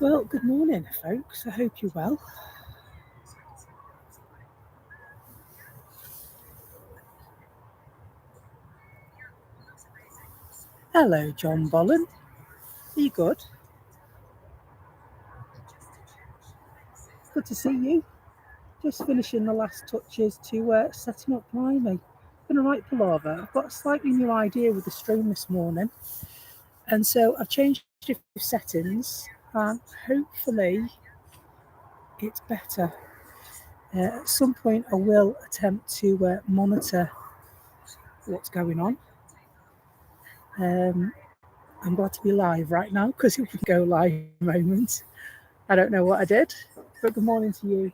Well, good morning, folks. I hope you're well. Hello, John Bollen. Are you good? Good to see you. Just finishing the last touches to setting up Blimey. Been a right palaver. I've got a slightly new idea with the stream this morning, and so I've changed a few settings, and hopefully it's better. At some point, I will attempt to monitor what's going on. I'm glad to be live right now because it would go live in a moment. I don't know what I did, but good morning to you.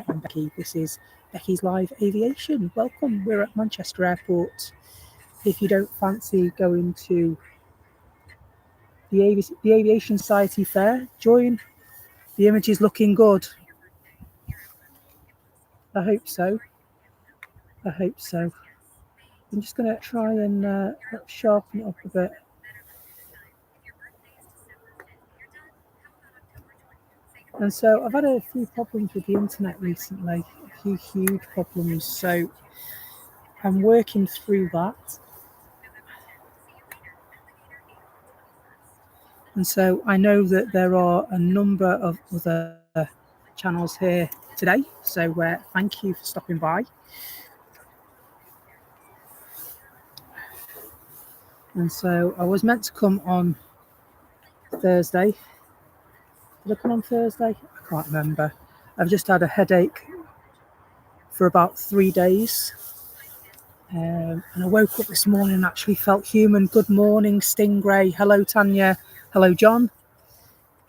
I'm Becky. This is Becky's Live Aviation. Welcome. We're at Manchester Airport. If you don't fancy going to the Aviation Society Fair, join. The image is looking good. I hope so. I hope so. I'm just going to try and sharpen it up a bit. And so I've had a few problems with the internet recently, a few huge problems. So I'm working through that. And so I know that there are a number of other channels here today. So thank you for stopping by. And so I was meant to come on Thursday. Did I come on Thursday? I can't remember. I've just had a headache for about 3 days. And I woke up this morning and actually felt human. Good morning, Stingray. Hello, Tanya. Hello, John.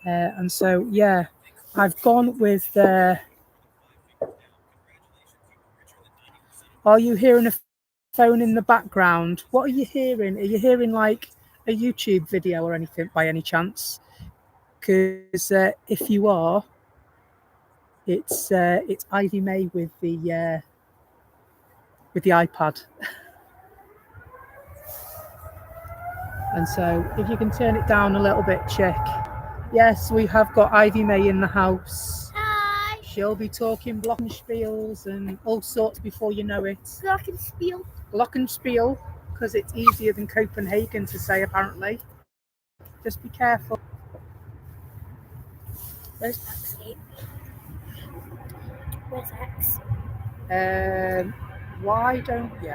And so, yeah, I've gone with... Are you hearing a phone in the background? What are you hearing? Are you hearing like a YouTube video or anything by any chance? Because if you are, it's Ivy May with the iPad. And so if you can turn it down a little bit, chick. Yes, we have got Ivy May in the house. Hi. She'll be talking glockenspiels and all sorts before you know it. Glockenspiel. Glockenspiel, because it's easier than Copenhagen to say, apparently. Just be careful. Where's Backscape? Where's X? Why don't you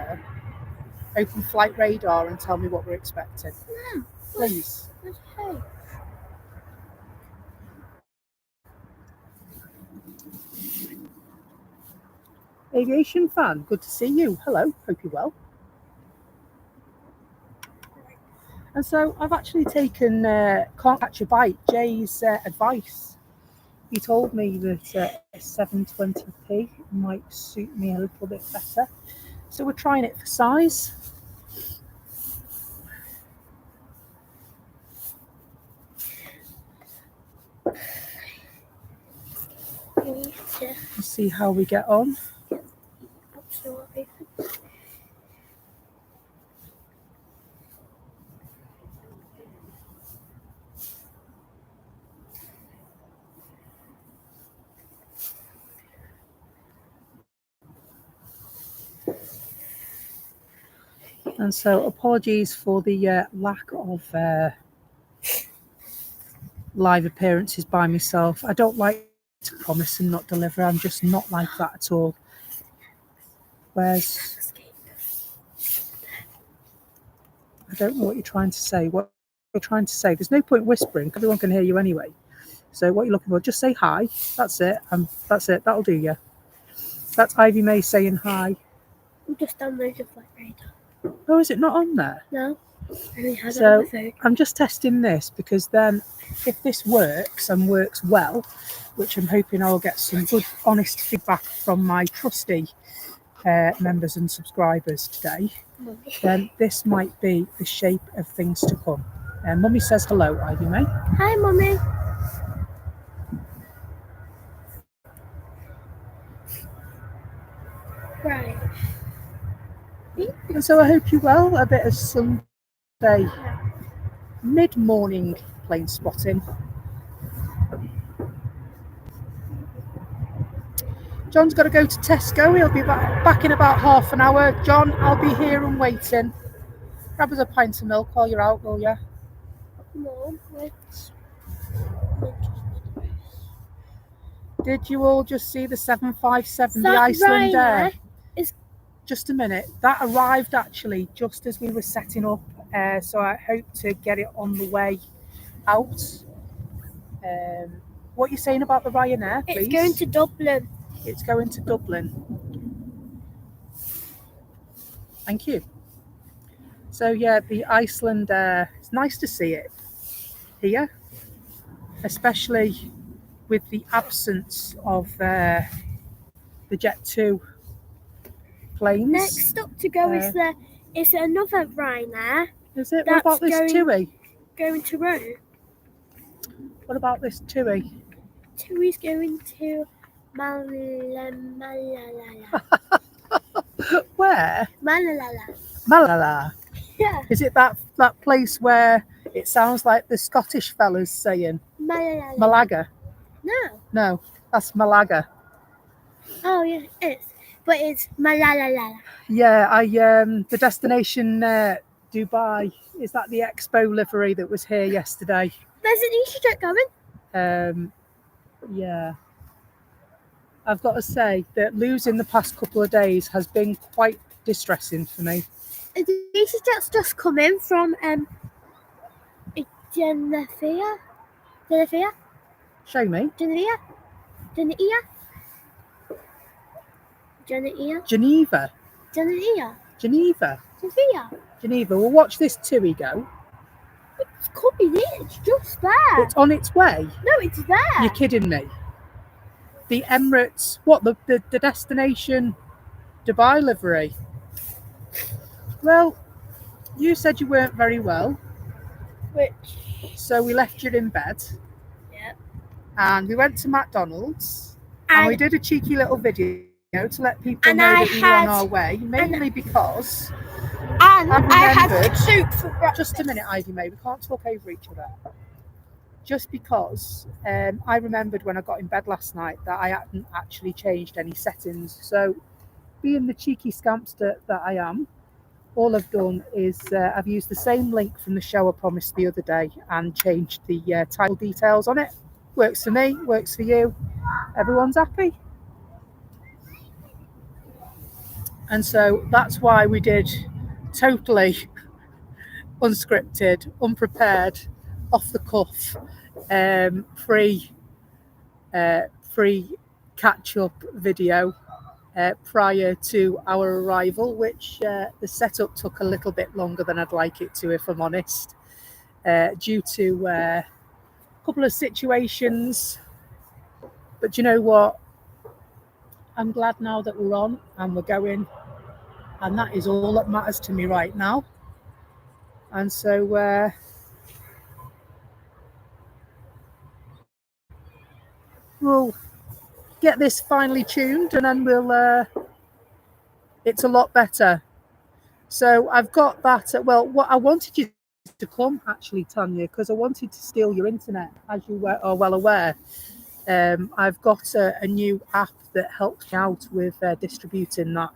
open flight radar and tell me what we're expecting? No. Please. Okay. Aviation fan, good to see you. Hello, hope you're well. And so I've actually taken Can't Catch a Bite, Jay's advice. He told me that 720p might suit me a little bit better. So we're trying it for size. Let's see how we get on. And so apologies for the lack of live appearances by myself. I don't like to promise and not deliver. I'm just not like that at all. Where's... I don't know what you're trying to say. What you're trying to say. There's no point whispering. Everyone can hear you anyway. So what you're looking for, just say hi. That's it. That's it. That'll do you. That's Ivy May saying hi. I'm just downloaded Flight Radar. Oh, is it not on there? No. So I'm just testing this because then if this works and works well, which I'm hoping I'll get some good, honest feedback from my trusty members and subscribers today, then this might be the shape of things to come. Mummy says hello, Ivy May. Hi, Mummy. Right. And so I hope you're well. A bit of Sunday mid-morning plane spotting. John's got to go to Tesco. He'll be back in about half an hour. John, I'll be here and waiting. Grab us a pint of milk while you're out, will you? No, it's Did you all just see the 757, the that Iceland Air? Ryanair is Just a minute. That arrived actually just as we were setting up. So I hope to get it on the way out. What are you saying about the Ryanair, please? it's going to Dublin. It's going to Dublin. Thank you. So yeah, the Iceland Air. It's nice to see it here, especially with the absence of the Jet 2 planes. Next up to go is another Ryanair. Is it? What about this TUI? Going to Rome. What about this TUI? TUI's going to Malala. Where? Malala. Malala. Yeah. Is it that place where it sounds like the Scottish fellas saying Malala. Malaga? No. No, that's Malaga. Oh yeah, it's. But it's Malala. Yeah, the destination Dubai. Is that the Expo livery that was here yesterday? There's an EasyJet going. Yeah. I've got to say that losing the past couple of days has been quite distressing for me. The EasyJet's just come in from Geneva. Show me. Geneva. We'll watch this TUI go. It could be there. It's just there. It's on its way. No, it's there. You're kidding me. The Emirates, what, the destination Dubai livery? Well, you said you weren't very well. So we left you in bed. Yeah. And we went to McDonald's. And we did a cheeky little video to let people know that we were on our way. Mainly because I had soup for breakfast. Just a minute, Ivy May. We can't talk over each other. Just because I remembered when I got in bed last night that I hadn't actually changed any settings. So, being the cheeky scampster that I am, all I've done is I've used the same link from the show I promised the other day and changed the title details on it. Works for me, works for you. Everyone's happy. And so that's why we did totally unscripted, unprepared, off the cuff, free catch-up video prior to our arrival, which the setup took a little bit longer than I'd like it to, if I'm honest, due to a couple of situations. But you know what? I'm glad now that we're on and we're going, and that is all that matters to me right now. And so we'll get this finely tuned, and then we'll it's a lot better. So I've got that. Well, what I wanted you to come actually, Tanya, because I wanted to steal your internet, as you are well aware. I've got a new app that helps me out with distributing that,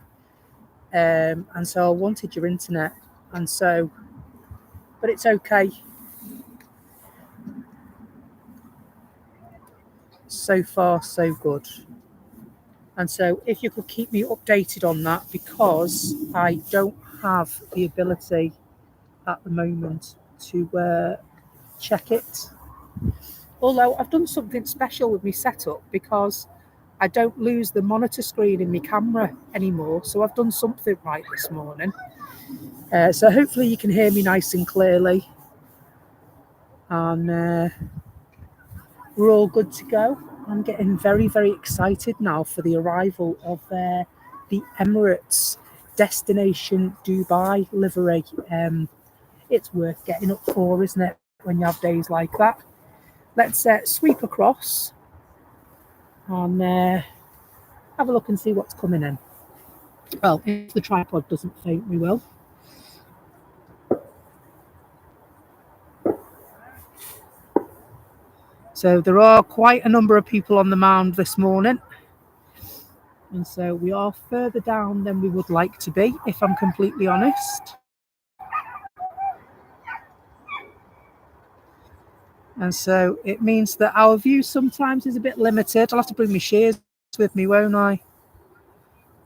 and so I wanted your internet, and so, but it's okay. So far, so good. And so if you could keep me updated on that, because I don't have the ability at the moment to check it. Although I've done something special with my setup, because I don't lose the monitor screen in my camera anymore. So I've done something right this morning. So hopefully you can hear me nice and clearly. And we're all good to go. I'm getting very, very excited now for the arrival of the Emirates destination Dubai livery. It's worth getting up for, isn't it, when you have days like that? Let's sweep across and have a look and see what's coming in. Well, if the tripod doesn't faint, we will. So there are quite a number of people on the mound this morning. And so we are further down than we would like to be, if I'm completely honest. And so it means that our view sometimes is a bit limited. I'll have to bring my shears with me, won't I?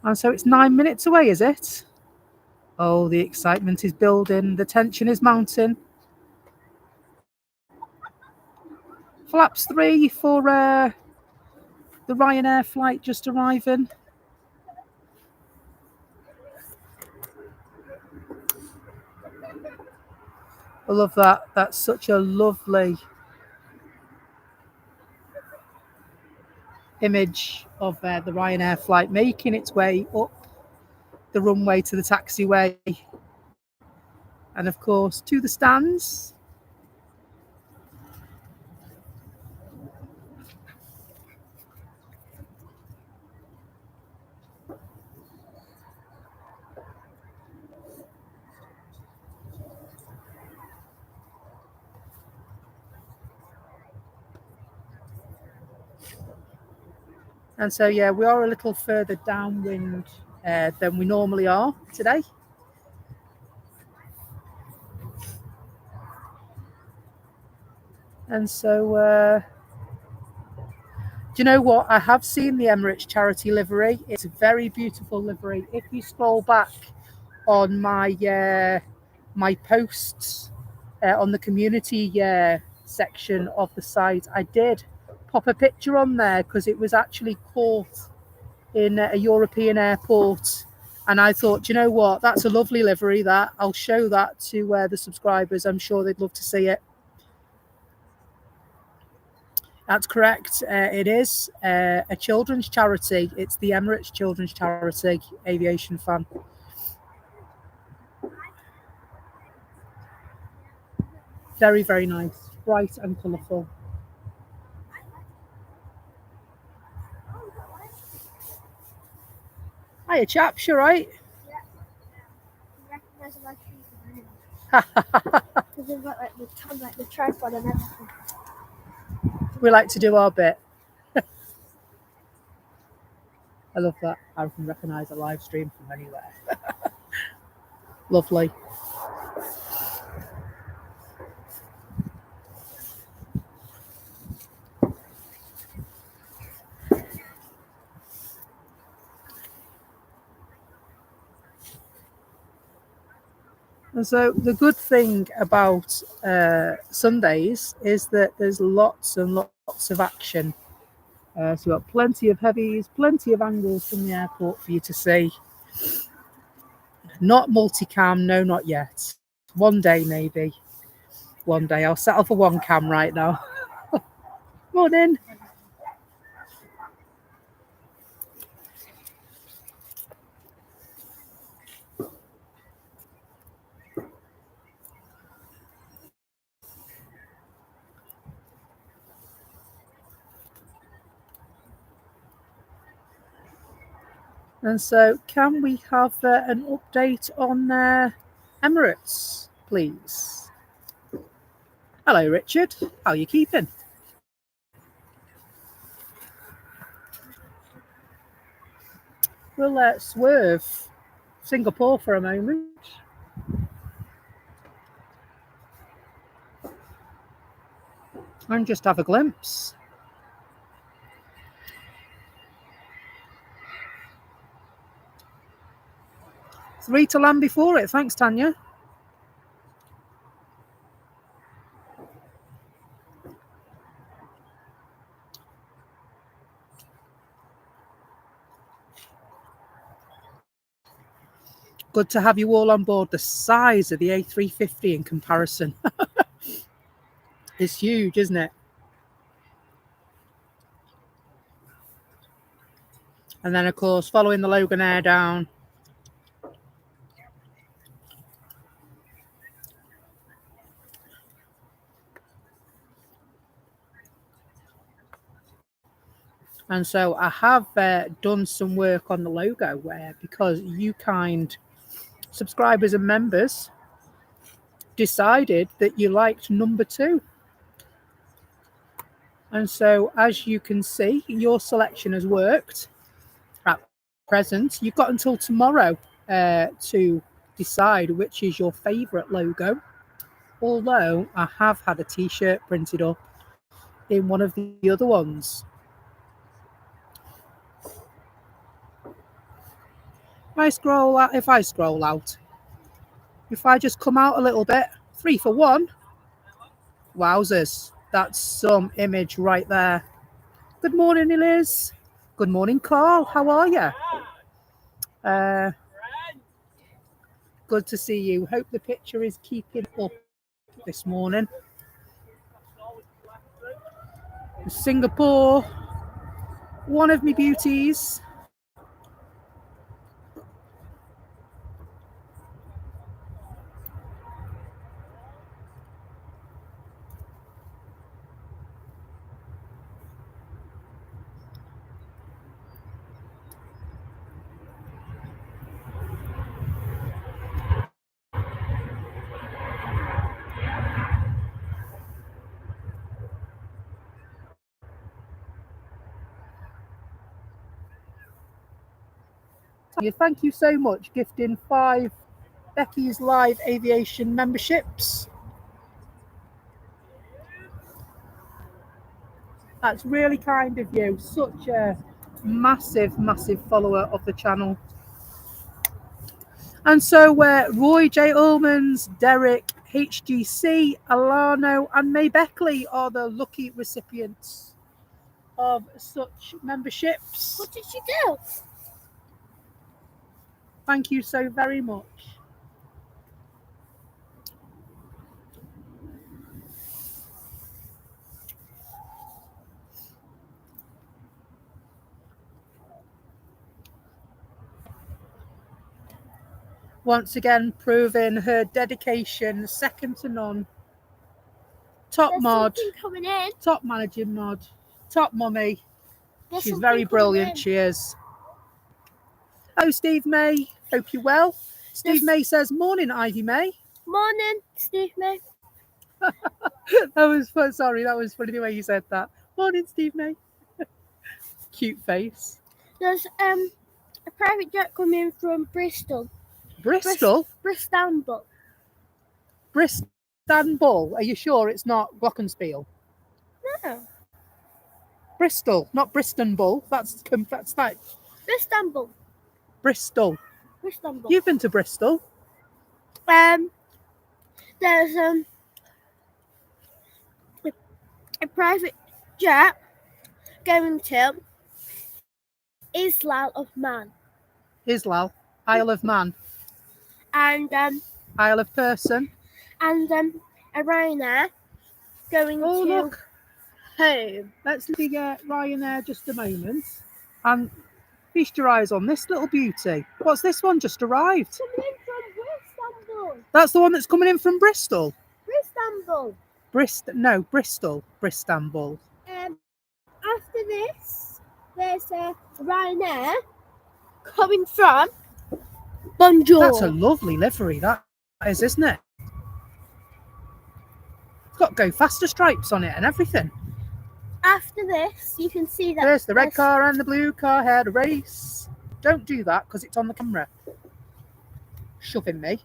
And so it's 9 minutes away, is it? Oh, the excitement is building. The tension is mounting. Flaps 3 for the Ryanair flight just arriving. I love that. That's such a lovely image of the Ryanair flight making its way up the runway to the taxiway. And of course, to the stands. And so, yeah, we are a little further downwind than we normally are today. And so, do you know what? I have seen the Emirates charity livery. It's a very beautiful livery. If you scroll back on my my posts on the community section of the site, I did pop a picture on there because it was actually caught in a European airport. And I thought, do you know what? That's a lovely livery. That I'll show that to the subscribers. I'm sure they'd love to see it. That's correct. It is a children's charity. It's the Emirates Children's Charity, Aviation fan. Very, very nice. Bright and colourful. Hiya, chaps, you right? Because they've got like the tripod and everything. We like to do our bit. I love that. I can recognise a live stream from anywhere. Lovely. And so the good thing about Sundays is that there's lots and lots of action. So we've got plenty of heavies, plenty of angles from the airport for you to see. Not multicam, no, not yet. One day, maybe. One day. I'll settle for one cam right now. Morning. And so, can we have an update on Emirates, please? Hello, Richard. How are you keeping? We'll swerve Singapore for a moment. And just have a glimpse. 3 to land before it. Thanks, Tanya. Good to have you all on board. The size of the A350 in comparison is huge, isn't it? And then, of course, following the Logan Air down. And so I have done some work on the logo because you kind subscribers and members decided that you liked number 2. And so, as you can see, your selection has worked. present. You've got until tomorrow to decide which is your favourite logo. Although I have had a T-shirt printed up in one of the other ones. If I scroll out, if I just come out a little bit, 3 for 1. Wowzers, that's some image right there. Good morning, Liz. Good morning, Carl. How are you? Good to see you. Hope the picture is keeping up this morning. Singapore, one of me beauties. Thank you so much, gifting 5 Becky's Live Aviation memberships. That's really kind of you. Such a massive, massive follower of the channel. And so Roy J. Ullmans, Derek, HGC, Alano, and May Beckley are the lucky recipients of such memberships. What did she do? Thank you so very much. Once again, proving her dedication, second to none. Top There's mod, coming in. top managing mod, top mummy. There's She's very brilliant, she is. Oh, Steve May, hope you're well. Steve May says, morning, Ivy May. Morning, Steve May. That was fun. Sorry, that was funny the way you said that. Morning, Steve May. Cute face. There's a private jet coming from Bristol. Bristol? Bristol. Bristol. Are you sure it's not Glockenspiel? No. Bristol, not Bristol. That's like Bristol. Bristol. Bristol. You've been to Bristol? There's a private jet going to Isle of Man. Isle of Man. And Isle of Person. And a Ryanair going to look. home. Let's look at Ryanair just a moment. And feast your eyes on this little beauty. What's this one just arrived? Coming in from Bristol. That's the one that's coming in from Bristol. Bristol. No, Bristol. Bristol. After this, there's a Ryanair coming from Bonjour. That's a lovely livery, that is, isn't it? It's got go faster stripes on it and everything. After this, you can see that There's the red car and the blue car had a race. Don't do that because it's on the camera. Shoving me.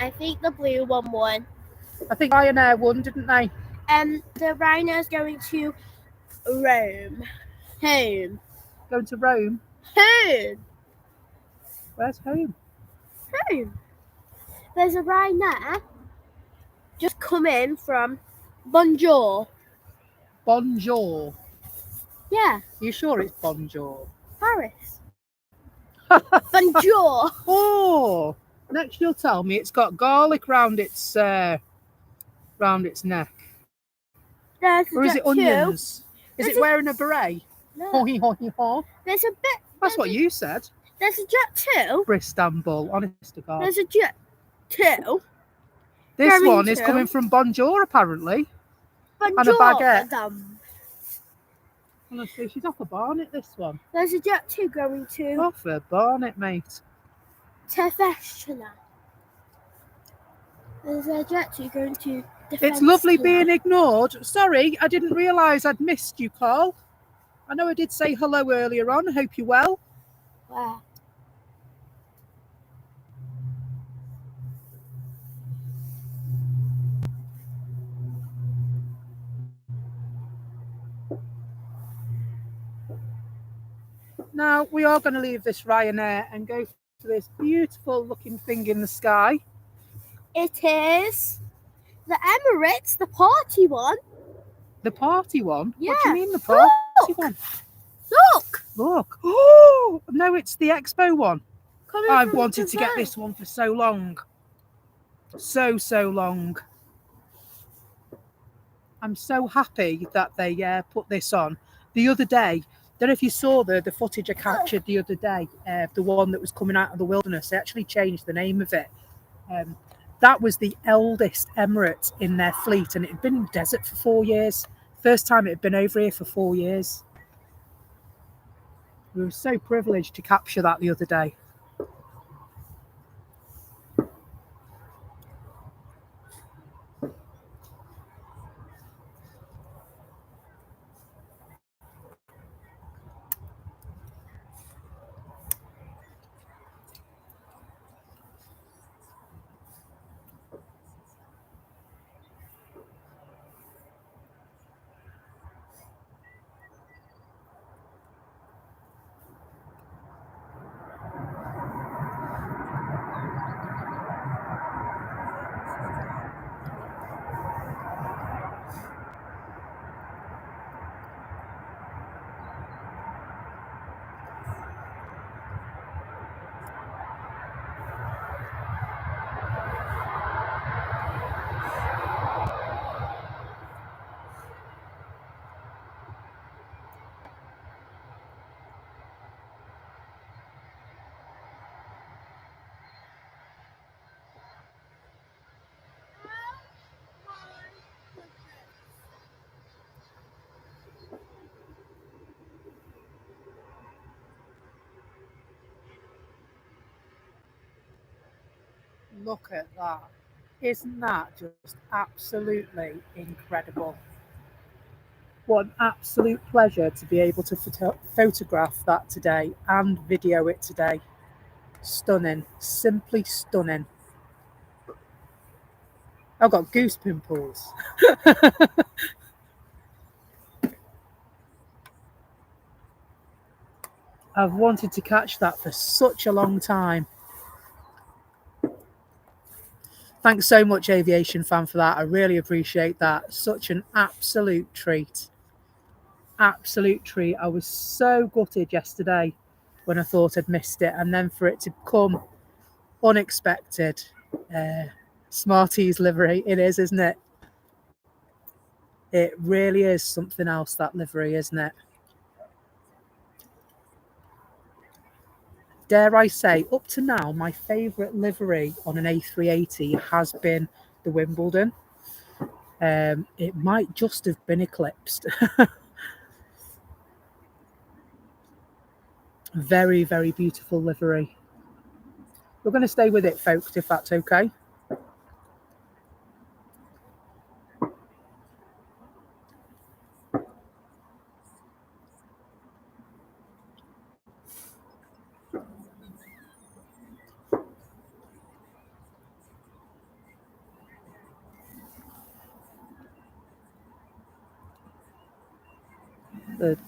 I think the blue one won. I think Ryanair won, didn't they? The Ryanair's going to Rome. Home. Going to Rome? Home. Where's home? Home. There's a Ryanair just come in from Bonjour. Bonjour. Yeah. You sure it's Bonjour? Paris. Bonjour. Oh, next you'll tell me it's got garlic round its neck. Or is it onions? Is it wearing a beret? No. Hoi, hoi, hoi. There's a bit. That's what you said. There's a jet too. Bristol, honest to God. There's a jet too. This one is coming from Bonjour, apparently. Bonjour, and a baguette. Madame. Honestly, she's off a Barnet, this one. There's a jet too going to Off a Barnet, mate. Tefeshina. There's a jet too going to It's lovely being ignored. Sorry, I didn't realise I'd missed you, Carl. I know I did say hello earlier on. I hope you're well. Where? Now, we are going to leave this Ryanair and go to this beautiful looking thing in the sky. It is the Emirates, the party one. The party one? Yeah. What do you mean the party one? Look. Look. Oh, no, it's the Expo one. Coming I've from wanted to get Dubai. this one for so long. So long. I'm so happy that they put this on. The other day, don't know if you saw the footage I captured the other day, the one that was coming out of the wilderness. They actually changed the name of it. That was the eldest Emirates in their fleet, and it had been in the desert for 4 years. First time it had been over here for 4 years. We were so privileged to capture that the other day. Look at that. Isn't that just absolutely incredible? What an absolute pleasure to be able to photograph that today and video it today. Stunning, simply stunning. I've got goose pimples. I've wanted to catch that for such a long time. Thanks so much, Aviation fan, for that. I really appreciate that. Such an absolute treat. Absolute treat. I was so gutted yesterday when I thought I'd missed it, and then for it to come unexpected. Smarties livery, it is, isn't it? It really is something else, that livery, isn't it? Dare I say, up to now, my favourite livery on an A380 has been the Wimbledon. It might just have been eclipsed. Very, very beautiful livery. We're going to stay with it, folks, if that's okay.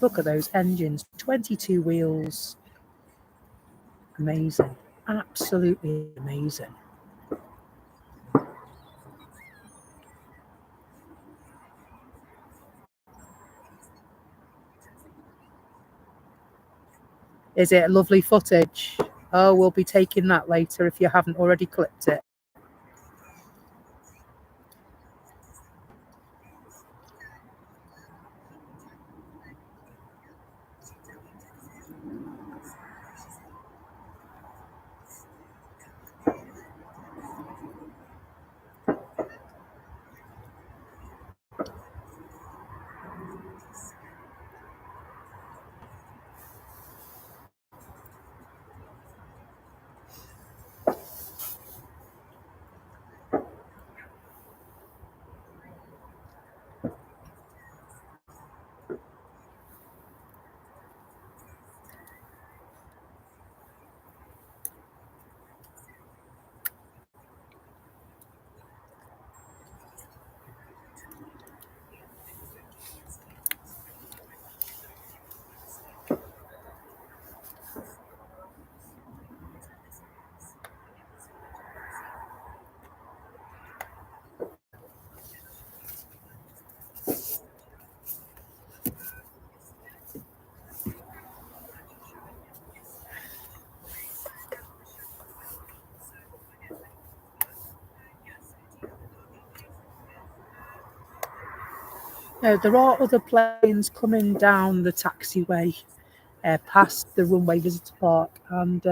Look at those engines, 22 wheels. Amazing, absolutely amazing. Is it lovely footage? Oh, we'll be taking that later if you haven't already clipped it. There are other planes coming down the taxiway, past the runway visitor park and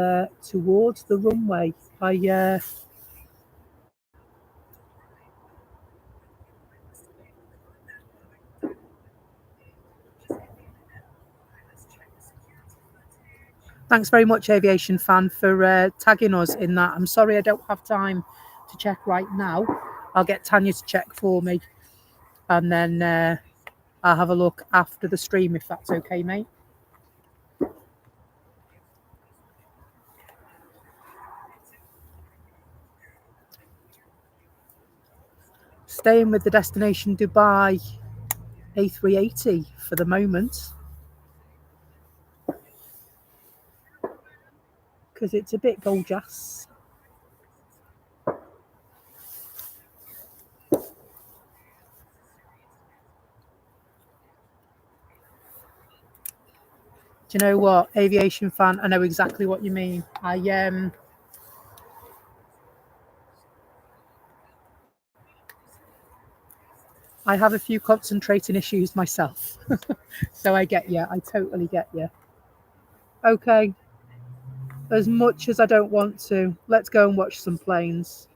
towards the runway. Thanks very much, Aviation Fan, for tagging us in that. I'm sorry I don't have time to check right now. I'll get Tanya to check for me, and then I'll have a look after the stream if that's okay, mate. Staying with the destination Dubai A380 for the moment, because it's a bit gorgeous. Do you know what, Aviation Fan? I know exactly what you mean. I have a few concentrating issues myself, so I get you. I totally get you. Okay, as much as I don't want to, let's go and watch some planes.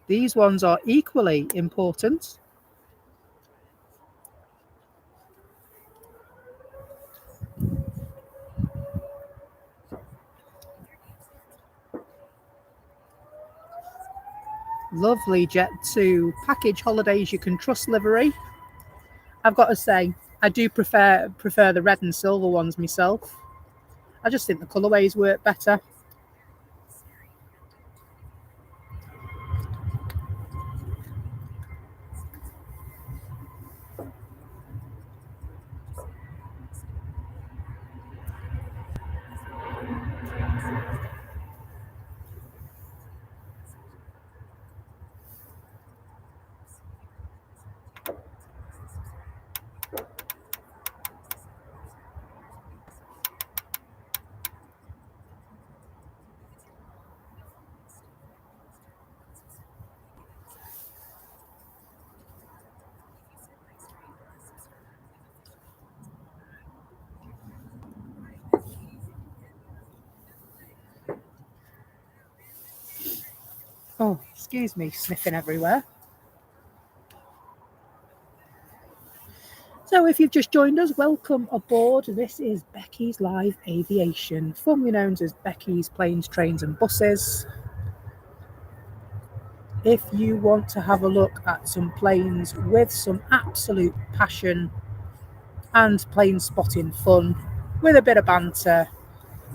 These ones are equally important. Lovely Jet2 package holidays you can trust livery. I've got to say, I do prefer the red and silver ones myself. I just think the colourways work better. Oh, excuse me, sniffing everywhere. So if you've just joined us, welcome aboard. This is Becky's Live Aviation, formerly known as Becky's Planes, Trains and Buses. If you want to have a look at some planes with some absolute passion and plane spotting fun, with a bit of banter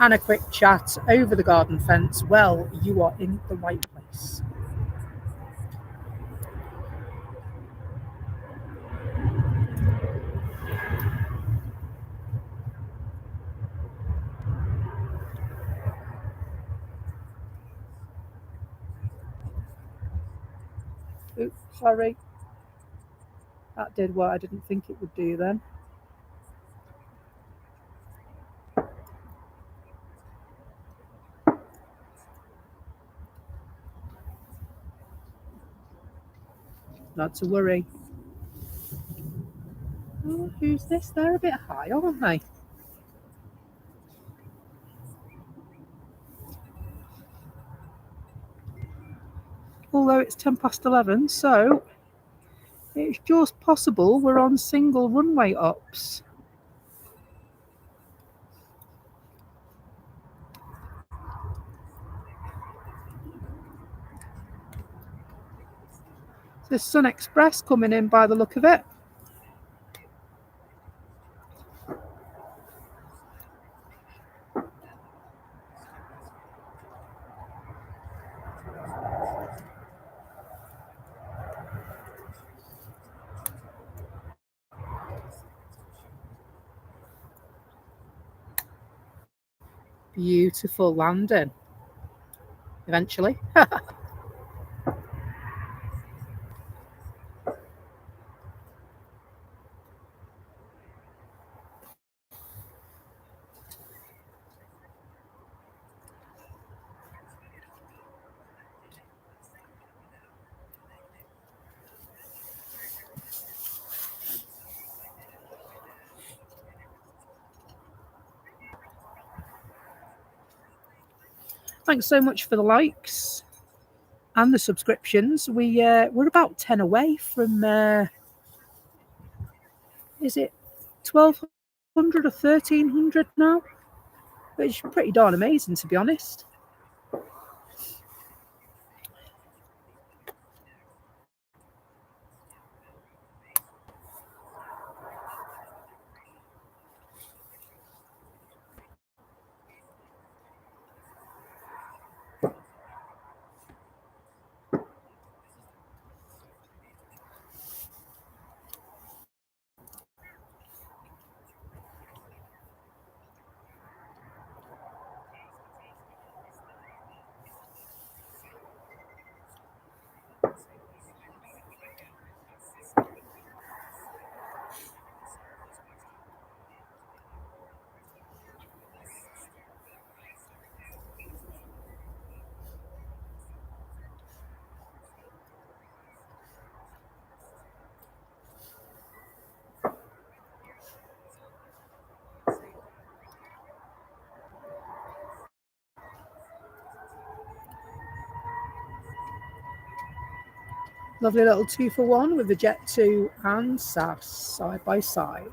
and a quick chat over the garden fence, well, you are in the right place. Oops, sorry. That did what I didn't think it would do then. Not to worry. Oh, who's this? They're a bit high, aren't they? Although it's 11:10, so it's just possible we're on single runway ops. There's Sun Express coming in by the look of it. Beautiful landing. Eventually. Thanks so much for the likes and the subscriptions. We're about 10 away from is it 1,200 or 1,300 now? Which is pretty darn amazing, to be honest. Lovely little 2-for-1 with the Jet 2 and SAS side by side.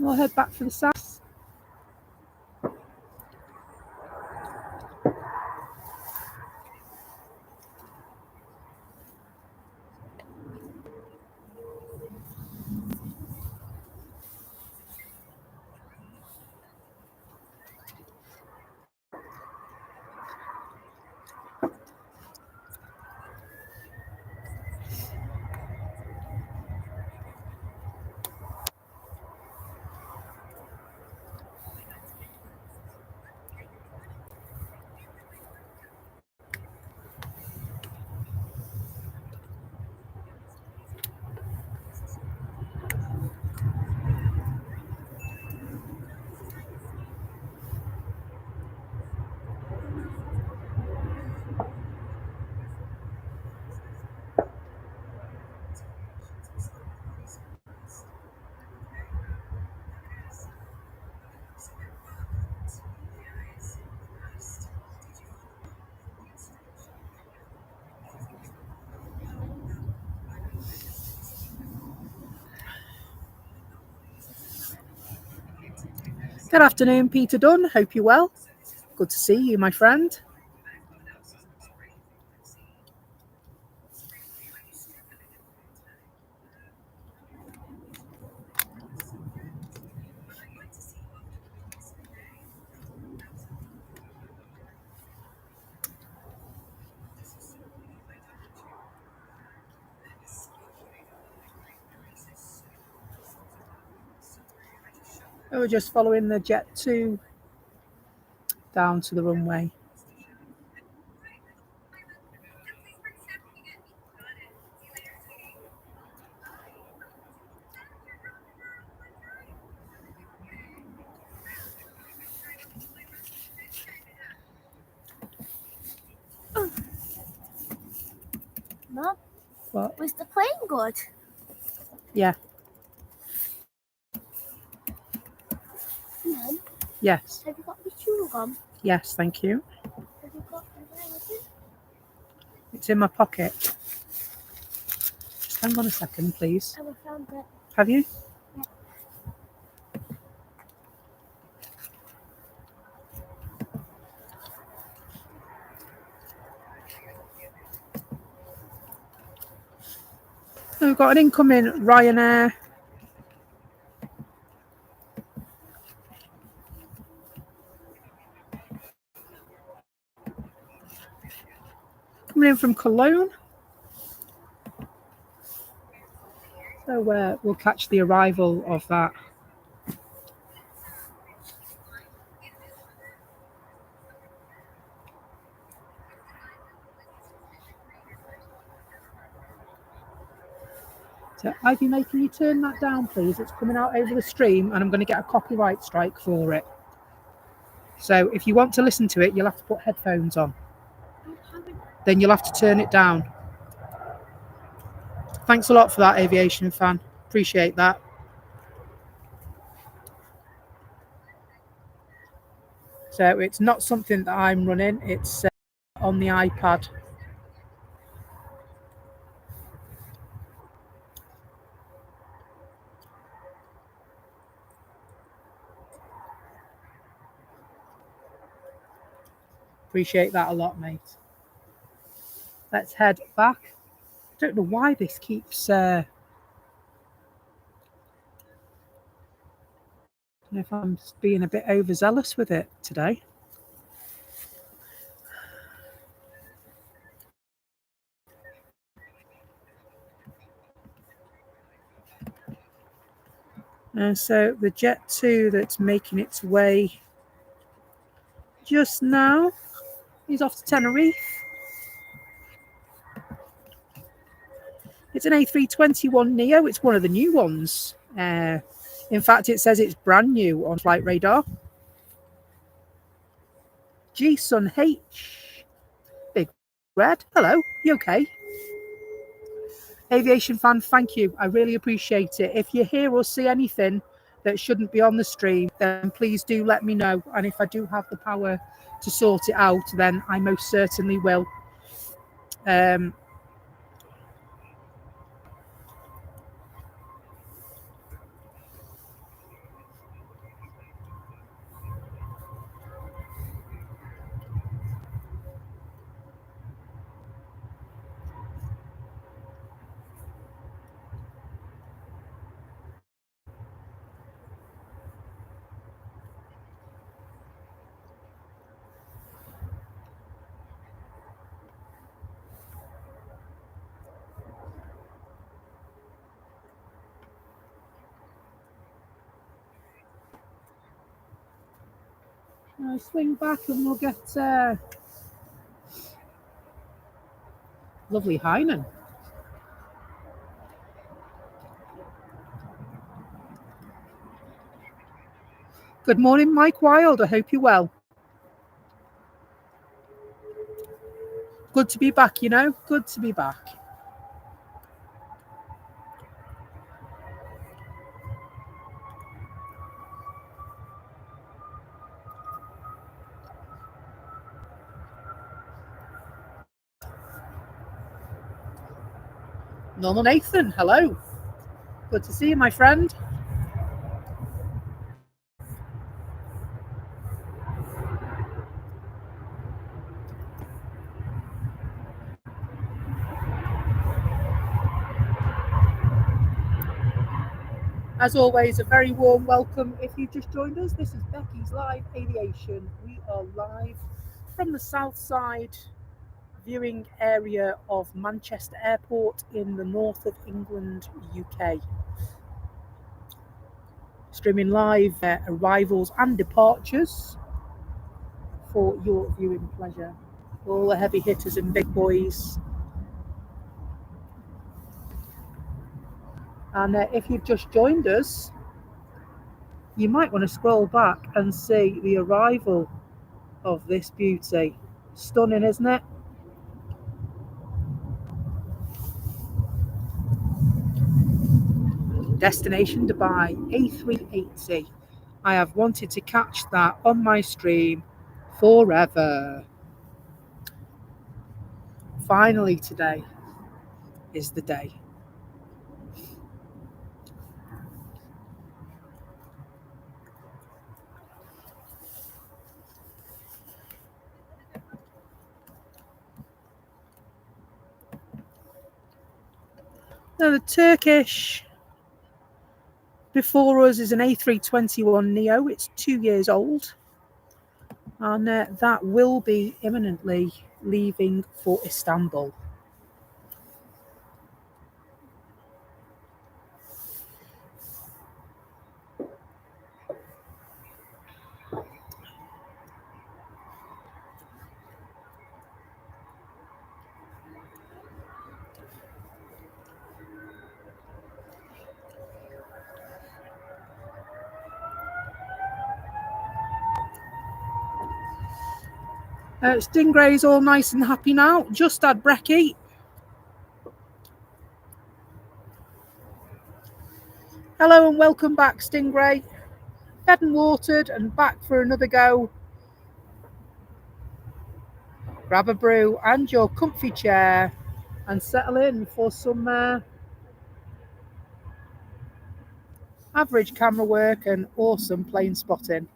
We'll head back for the SAS. Good afternoon, Peter Dunn. Hope you're well. Good to see you, my friend. We're just following the Jet 2 down to the runway. Mum, What? was the plane good? Yeah. Mum, Yes. have you got the chewing gum? Yes, thank you. Have you got anything? It's in my pocket. Just hang on a second, please. I found it. Have you? Yeah. We've got an incoming Ryanair. Coming in from Cologne. So we'll catch the arrival of that. So Ivy, May, can you turn that down, please? It's coming out over the stream and I'm going to get a copyright strike for it. So if you want to listen to it, you'll have to put headphones on. Then you'll have to turn it down. Thanks a lot for that, Aviation fan. Appreciate that. So it's not something that I'm running. It's on the iPad. Appreciate that a lot, mate. Let's head back. Don't know why this keeps... I don't know if I'm being a bit overzealous with it today. So the Jet 2 that's making its way just now is off to Tenerife. It's an A321neo. It's one of the new ones. In fact, it says it's brand new on Flight Radar. G Sun H. Big Red. Hello. You okay? Aviation fan, thank you. I really appreciate it. If you hear or see anything that shouldn't be on the stream, then please do let me know. And if I do have the power to sort it out, then I most certainly will. I'll swing back and we'll get lovely Hainan. Good morning, Mike Wild. I hope you're well. Good to be back, you know. Good to be back. Normal Nathan, hello. Good to see you, my friend. As always, a very warm welcome. If you just joined us, this is Becky's Live Aviation. We are live from the south side viewing area of Manchester Airport in the north of England, UK. Streaming live arrivals and departures for your viewing pleasure. All the heavy hitters and big boys. And if you've just joined us, you might want to scroll back and see the arrival of this beauty. Stunning, isn't it? Destination Dubai, A380. I have wanted to catch that on my stream forever. Finally, today is the day. Now, the Turkish before us is an A321neo. It's 2 years old. And that will be imminently leaving for Istanbul. Stingray's all nice and happy now. Just had brekkie. Hello and welcome back, Stingray. Fed and watered and back for another go. Grab a brew and your comfy chair and settle in for some average camera work and awesome plane spotting.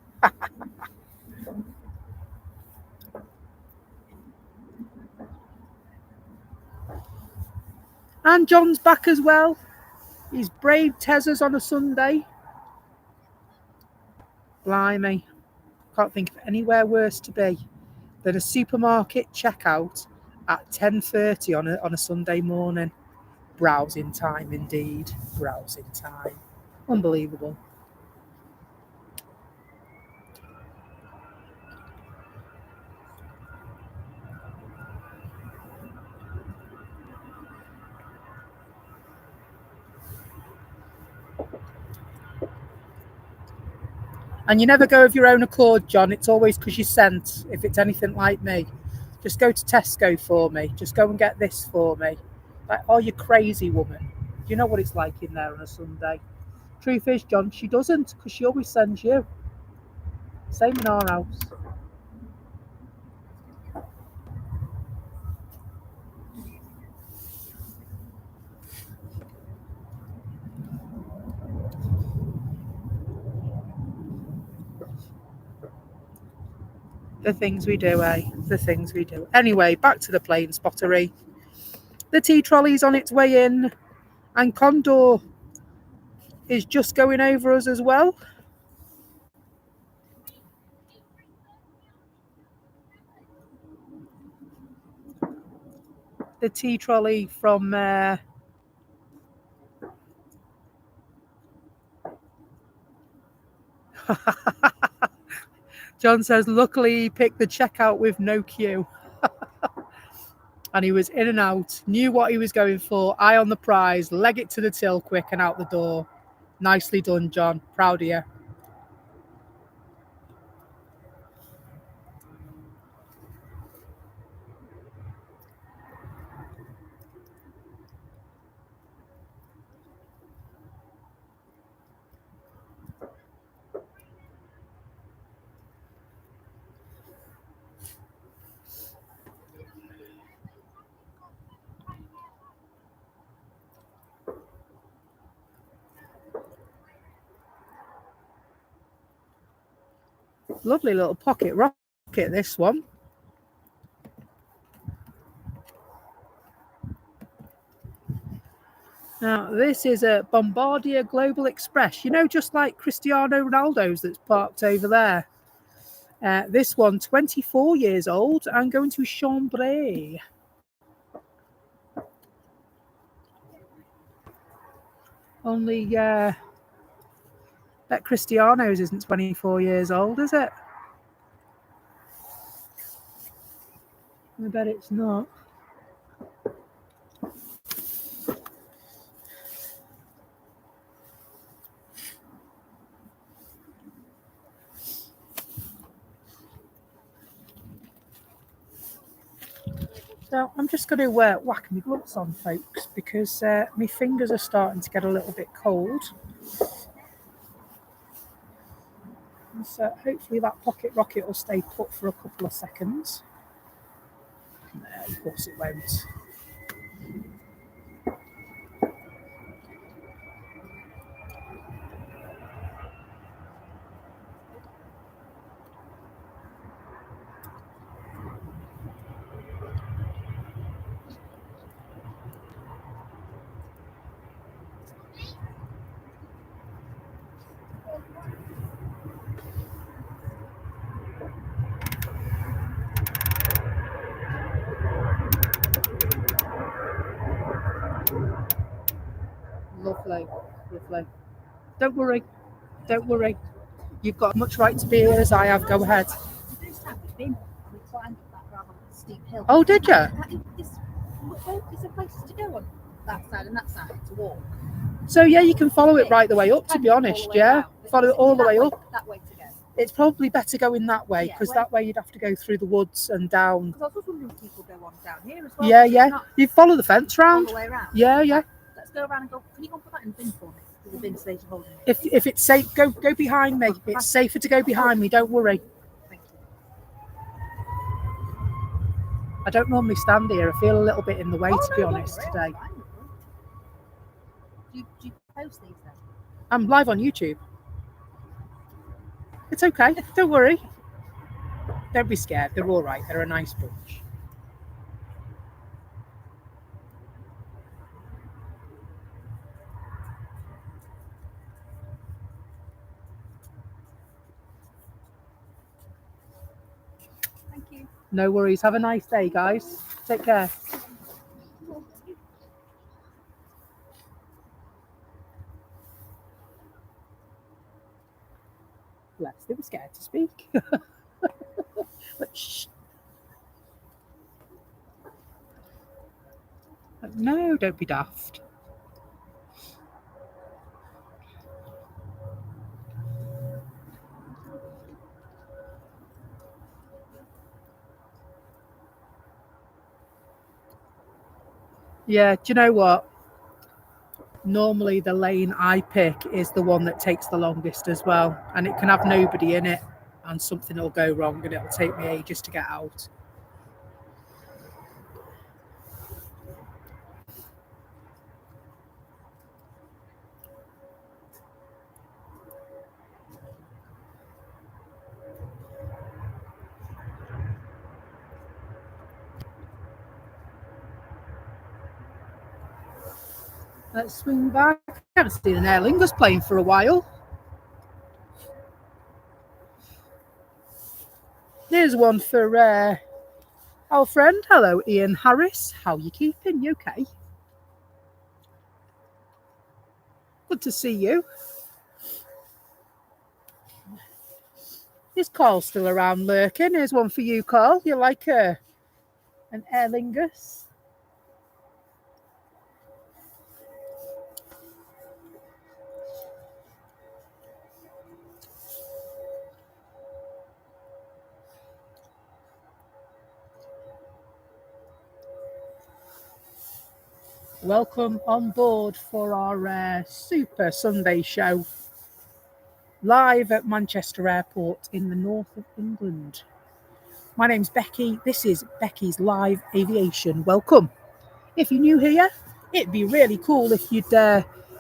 And John's back as well. He's braved Tezzers on a Sunday. Blimey. Can't think of anywhere worse to be than a supermarket checkout at 10:30 on a Sunday morning. Browsing time indeed. Browsing time. Unbelievable. And you never go of your own accord, John. It's always because you're sent, if it's anything like me. Just go to Tesco for me. Just go and get this for me. Like, oh, you crazy woman. You know what it's like in there on a Sunday. Truth is, John, she doesn't, because she always sends you. Same in our house. The things we do, eh? The things we do. Anyway, back to the plane spottery. The tea trolley's on its way in, and Condor is just going over us as well. The tea trolley from John says, luckily he picked the checkout with no queue. And he was in and out, knew what he was going for, eye on the prize, leg it to the till quick and out the door. Nicely done, John. Proud of you. Lovely little pocket rocket, this one. Now, this is a Bombardier Global Express. You know, just like Cristiano Ronaldo's that's parked over there. This one, 24 years old and going to Chambray. Only, bet Cristiano's isn't 24 years old, is it? I bet it's not. So I'm just going to whack my gloves on, folks, because my fingers are starting to get a little bit cold. And so hopefully that pocket rocket will stay put for a couple of seconds. No, of course it won't. Lovely, lovely. Don't worry, don't worry. You've got as much right to be here as I have. Go ahead. Oh, did you? There's a place to go on that side and that side to walk. So yeah, you can follow it right the way up. To be honest, yeah, follow it all the way up. That way to go. It's probably better going that way, Yeah, because where- that way you'd have to go through the woods and down. Because I was just wondering if people go on down here as well. Yeah, 'cause it's yeah. not You follow the fence all round. the way around. Yeah, yeah. Right, let's go around and go. Can you go and put that in the bin for me? The bin stays holding it. If it's safe, go behind me. It's safer to go behind me. Don't worry. Thank you. I don't normally stand here. I feel a little bit in the way, to be don't honest, worry, today. I'm fine with it. Do you post these then? I'm live on YouTube. It's okay. Don't worry. Don't be scared. They're all right. They're a nice bunch. Thank you. No worries. Have a nice day, guys. Take care. Bless. They were scared to speak. But shh. No, don't be daft. Yeah, do you know what? Normally the lane I pick is the one that takes the longest as well, and it can have nobody in it, and something will go wrong and it'll take me ages to get out. Let's swing back. I haven't seen an Aer Lingus plane for a while. Here's one for our friend. Hello, Ian Harris. How you keeping? You okay? Good to see you. Is Carl still around lurking? Here's one for you, Carl. You like an Aer Lingus? Welcome on board for our Super Sunday show, live at Manchester Airport in the north of England. My name's Becky. This is Becky's Live Aviation. Welcome. If you're new here, it'd be really cool if you'd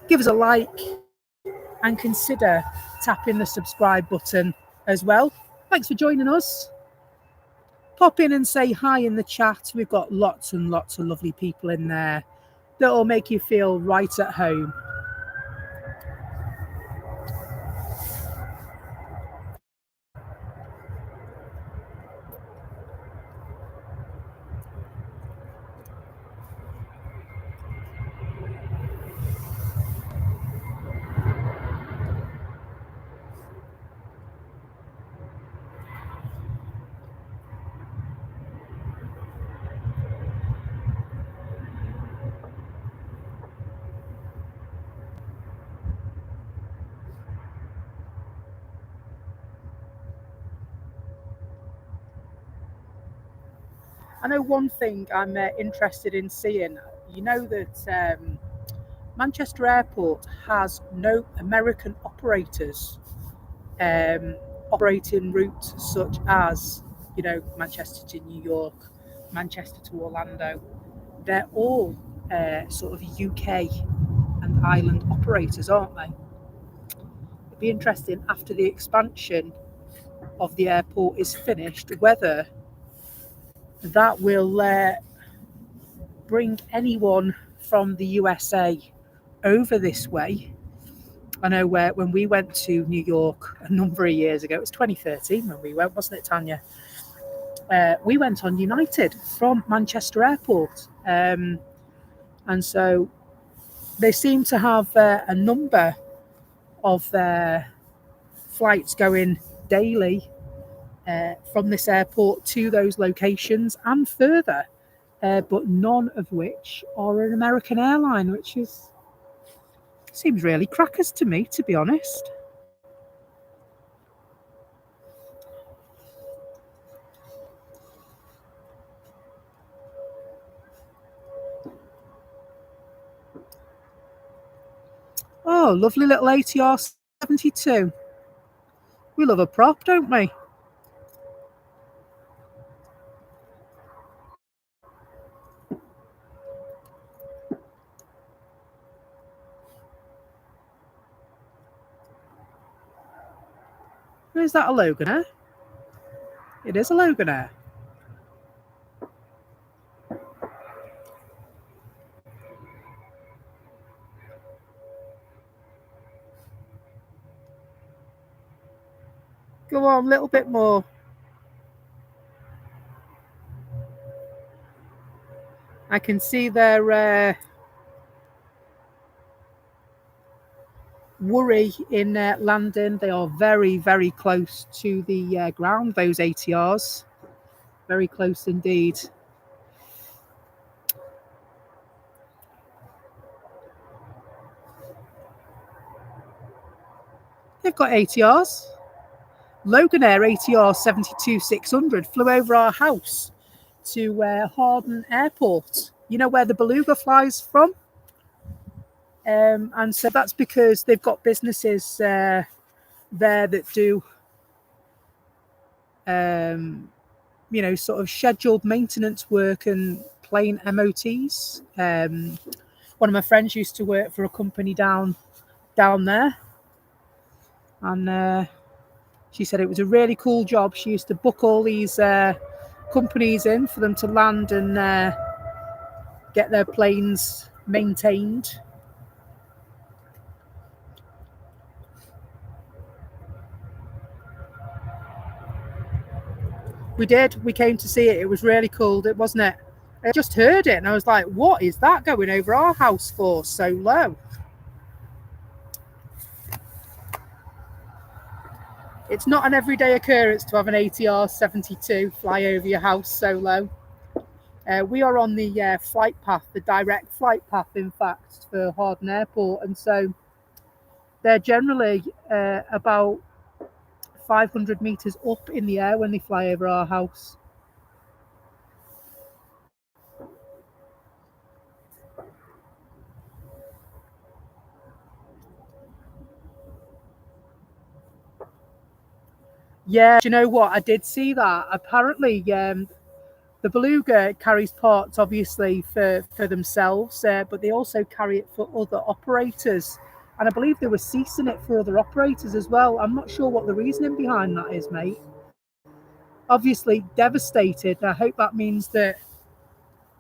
give us a like and consider tapping the subscribe button as well. Thanks for joining us. Pop in and say hi in the chat. We've got lots and lots of lovely people in there that'll make you feel right at home. I know one thing I'm interested in seeing. You know that Manchester Airport has no American operators operating routes such as, Manchester to New York, Manchester to Orlando. They're all sort of UK and island operators, aren't they? It'd be interesting after the expansion of the airport is finished, whether that will bring anyone from the USA over this way. I know when we went to New York a number of years ago, it was 2013 when we went, wasn't it, Tanya? We went on United from Manchester Airport. And so they seem to have a number of flights going daily from this airport to those locations and further, but none of which are an American airline, which seems really crackers to me, to be honest. Oh, lovely little ATR 72. We love a prop, don't we? Is that a Loganair? It is a Loganair. Go on, a little bit more. I can see their worry in landing. They are very, very close to the ground, those ATRs. Very close indeed. They've got ATRs. Loganair ATR 72-600 flew over our house to Harden Airport. You know where the Beluga flies from? And so that's because they've got businesses there that do, sort of scheduled maintenance work and plane MOTs. One of my friends used to work for a company down there, and she said it was a really cool job. She used to book all these companies in for them to land and get their planes maintained. We did. We came to see it. It was really cool, wasn't it? I just heard it and I was like, what is that going over our house for so low? It's not an everyday occurrence to have an ATR 72 fly over your house so low. We are on the flight path, the direct flight path, in fact, for Harden Airport. And so they're generally about 500 metres up in the air when they fly over our house. Yeah, do you know what? I did see that. Apparently, the Beluga carries parts, obviously, for themselves, but they also carry it for other operators. And I believe they were ceasing it for other operators as well. I'm not sure what the reasoning behind that is, mate. Obviously, devastated. I hope that means that.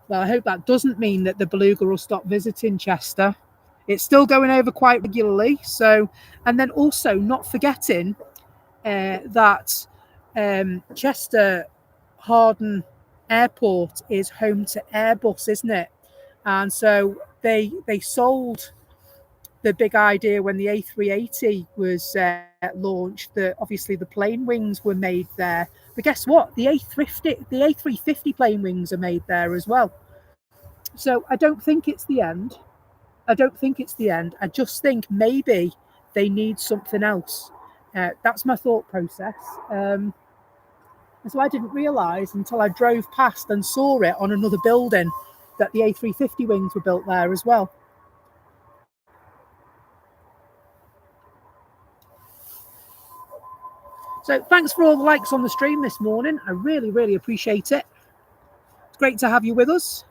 Well, I hope that doesn't mean that the Beluga will stop visiting Chester. It's still going over quite regularly. So, and then also not forgetting that Chester Harden Airport is home to Airbus, isn't it? And so they sold the big idea when the A380 was launched that obviously the plane wings were made there. But guess what? The A350 plane wings are made there as well. So I don't think it's the end. I don't think it's the end. I just think maybe they need something else. That's my thought process. So I didn't realise until I drove past and saw it on another building that the A350 wings were built there as well. So thanks for all the likes on the stream this morning. I really, really appreciate it. It's great to have you with us.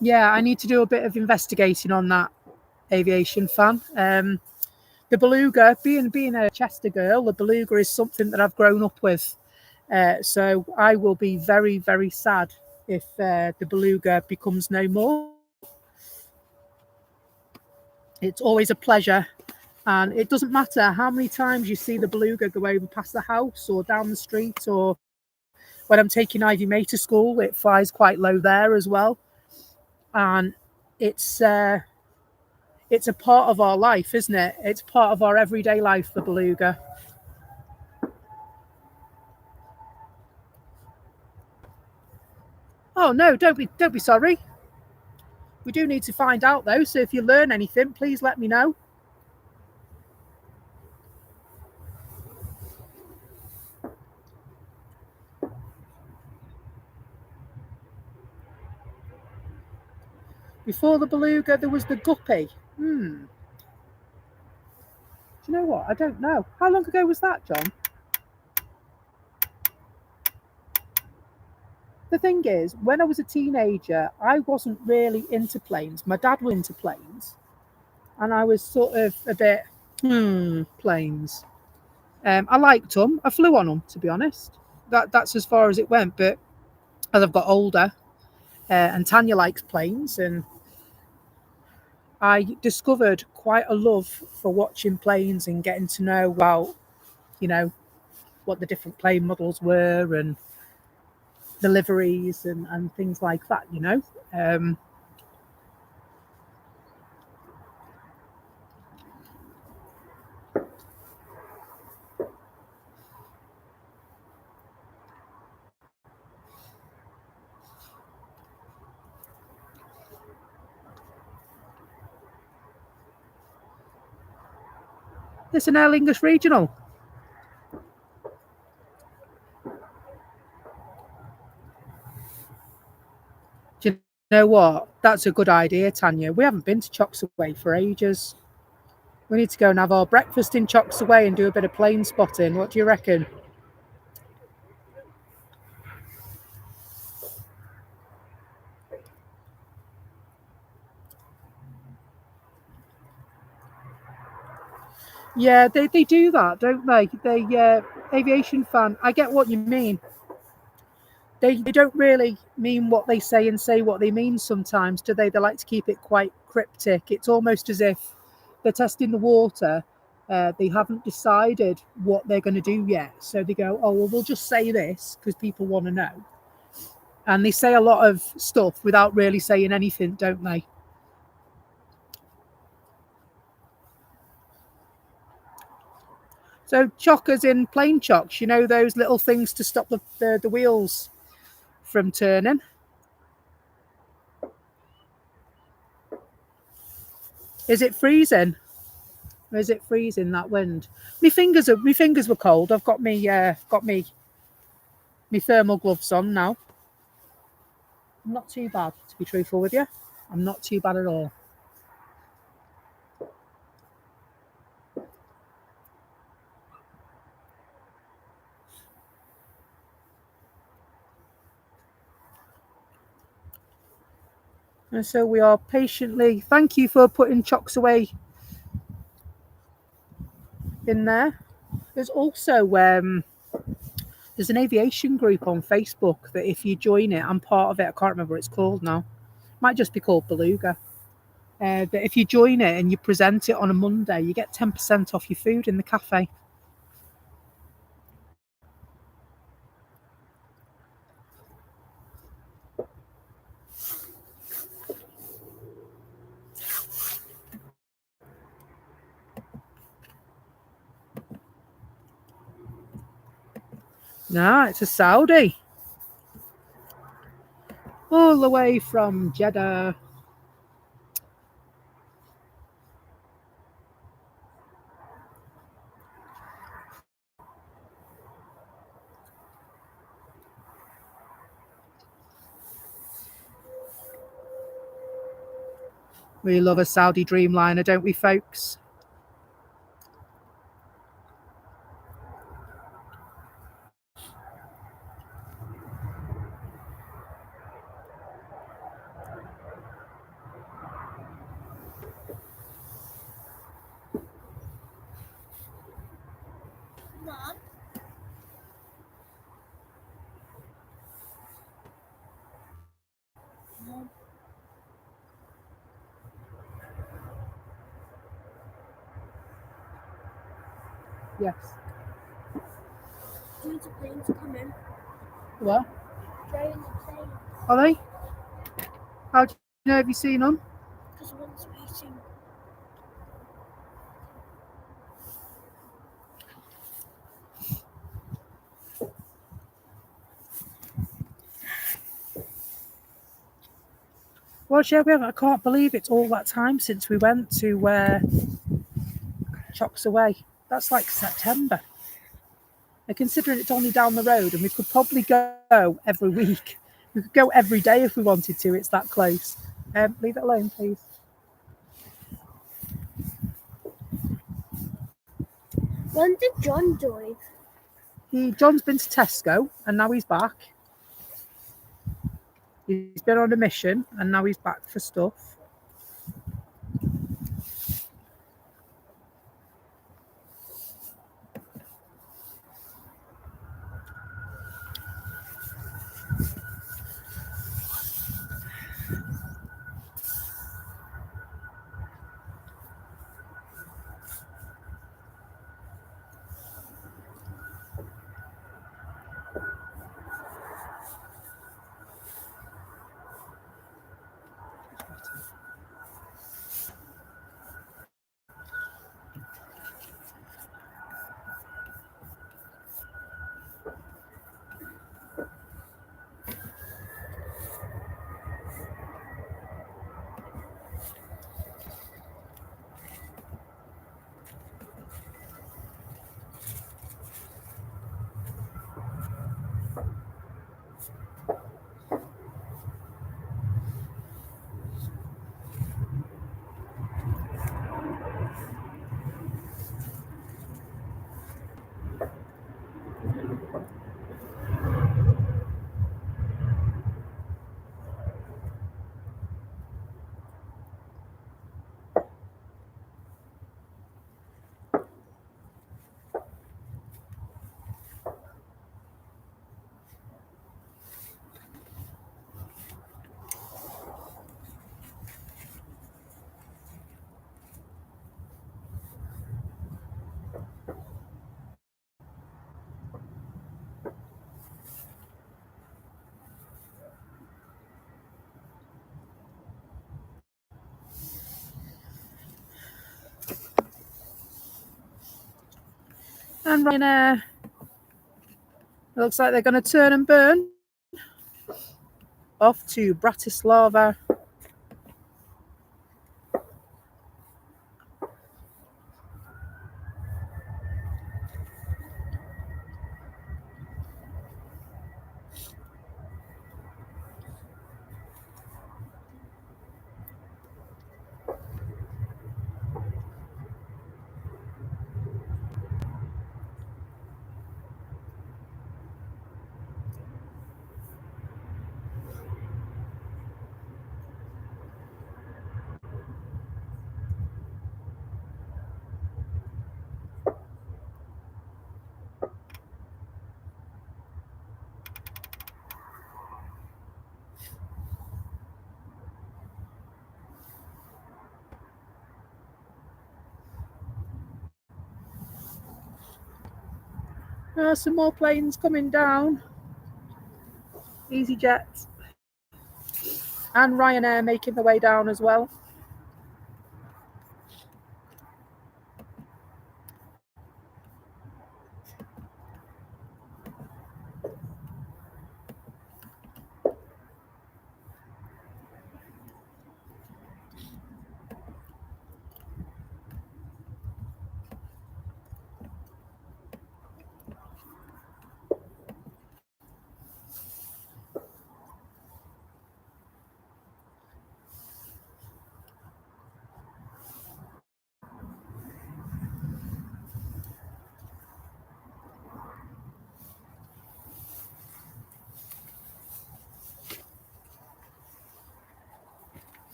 Yeah, I need to do a bit of investigating on that, Aviation fan. The Beluga, being a Chester girl, the Beluga is something that I've grown up with. So I will be very, very sad if the Beluga becomes no more. It's always a pleasure. And it doesn't matter how many times you see the Beluga go over past the house or down the street, or when I'm taking Ivy May to school, it flies quite low there as well. And it's a part of our life, isn't it? It's part of our everyday life, the Beluga. Oh no, don't be sorry. We do need to find out though, so if you learn anything, please let me know. Before the Beluga, there was the Guppy. Do you know what? I don't know. How long ago was that, John? The thing is, when I was a teenager, I wasn't really into planes. My dad was into planes, and I was sort of a bit, planes. I liked them. I flew on them, to be honest. That's as far as it went. But as I've got older, and Tanya likes planes, and I discovered quite a love for watching planes and getting to know about, you know, what the different plane models were and the liveries and things like that, you know. It's an Aer Lingus regional. Do you know what? That's a good idea, Tanya. We haven't been to Chocks Away for ages. We need to go and have our breakfast in Chocks Away and do a bit of plane spotting. What do you reckon? Yeah, they do that, don't they? Aviation fan. I get what you mean. They don't really mean what they say and say what they mean sometimes, do they? They like to keep it quite cryptic. It's almost as if they're testing the water. They haven't decided what they're going to do yet. So they go, oh, well, we'll just say this because people want to know. And they say a lot of stuff without really saying anything, don't they? So chockers in plane chocks, you know, those little things to stop the wheels from turning. Is it freezing? Or is it freezing, that wind? My fingers were cold. I've got me thermal gloves on now. I'm not too bad, to be truthful with you. I'm not too bad at all. And so we are patiently. Thank you for putting Chocks Away in there. There's also there's an aviation group on Facebook that if you join it, I'm part of it. I can't remember what it's called now. It might just be called Beluga. That if you join it and you present it on a Monday, you get 10% off your food in the cafe. No, it's a Saudi. All the way from Jeddah. We love a Saudi Dreamliner, don't we, folks? Mom. Mom. Yes. Do the planes come in? What? Driving the plane. Are they? How do you know? Have you seen them? Because one's waiting. Well, yeah, I can't believe it's all that time since we went to Chocks Away. That's like September. And considering it's only down the road, and we could probably go every week. We could go every day if we wanted to. It's that close. Leave it alone, please. When did John join? John's been to Tesco and now he's back. He's been on a mission and now he's back for stuff. And Ryanair, it looks like they're going to turn and burn off to Bratislava. Some more planes coming down. EasyJet and Ryanair making their way down as well.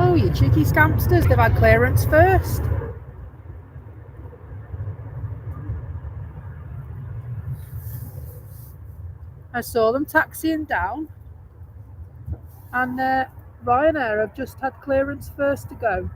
Oh, you cheeky scampsters, they've had clearance first. I saw them taxiing down and Ryanair have just had clearance first to go.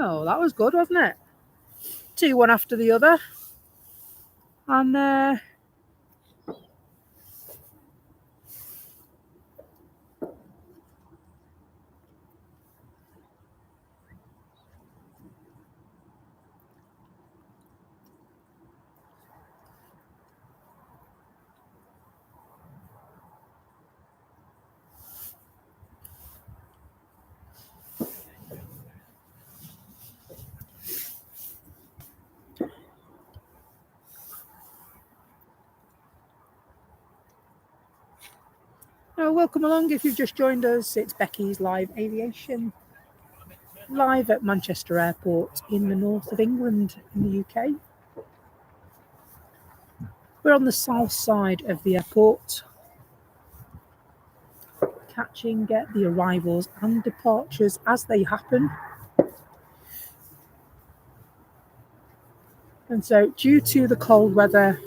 Oh, that was good, wasn't it? 2 one after the other. And welcome along if you've just joined us. It's Becky's Live Aviation, live at Manchester Airport in the north of England in the UK. We're on the south side of the airport, catching the arrivals and departures as they happen. And so, due to the cold weather,